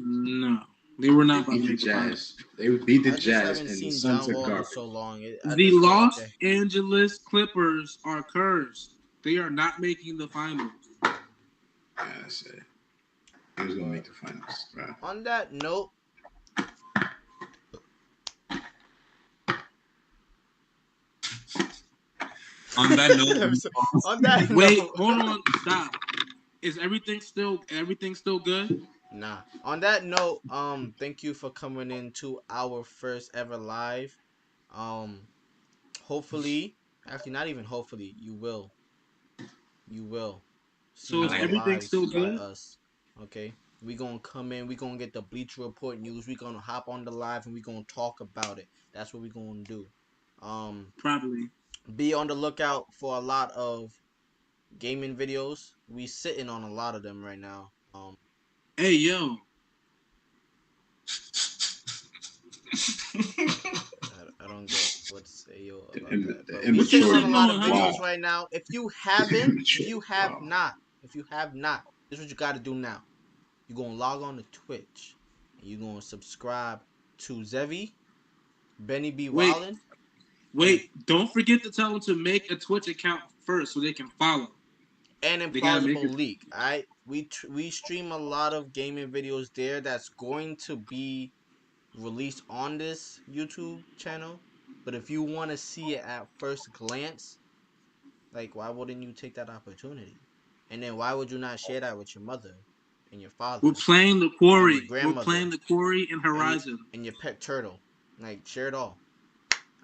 They were not beat the Jazz. They beat the Jazz and the Suns are garbage. So long. The Los Angeles Clippers are cursed. They are not making the finals. Yeah, I said he was gonna make the finals. Right. On that note, wait, hold on, stop. Is everything still good? Nah. On that note, thank you for coming into our first ever live. Hopefully, actually not even hopefully, you will. So is everything still good? Us. Okay. We gonna come in, we gonna get the Bleacher Report news, we gonna hop on the live and we gonna talk about it. That's what we gonna do. Probably. Be on the lookout for a lot of gaming videos. We sitting on a lot of them right now. Hey yo. I don't get what to say yo about that. We sitting on a lot of videos right now. If you have not, this is what you gotta do now. You're gonna log on to Twitch and you're gonna subscribe to Zevi, Benny B. Wallin. Wait, don't forget to tell them to make a Twitch account first so they can follow. And Implausible League. Alright? We stream a lot of gaming videos there that's going to be released on this YouTube channel. But if you want to see it at first glance, why wouldn't you take that opportunity? And then why would you not share that with your mother and your father? We're playing the Quarry. We're playing the Quarry and Horizon. And your pet turtle. Share it all.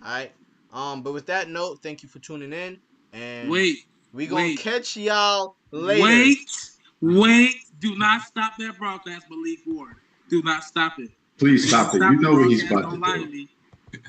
Alright? But with that note, thank you for tuning in, and Wait, we gonna wait, catch y'all later. wait! Do not stop that broadcast, Malik Ward. Do not stop it. Please stop it. You know what he's Broadcast, about to don't lie to do. me.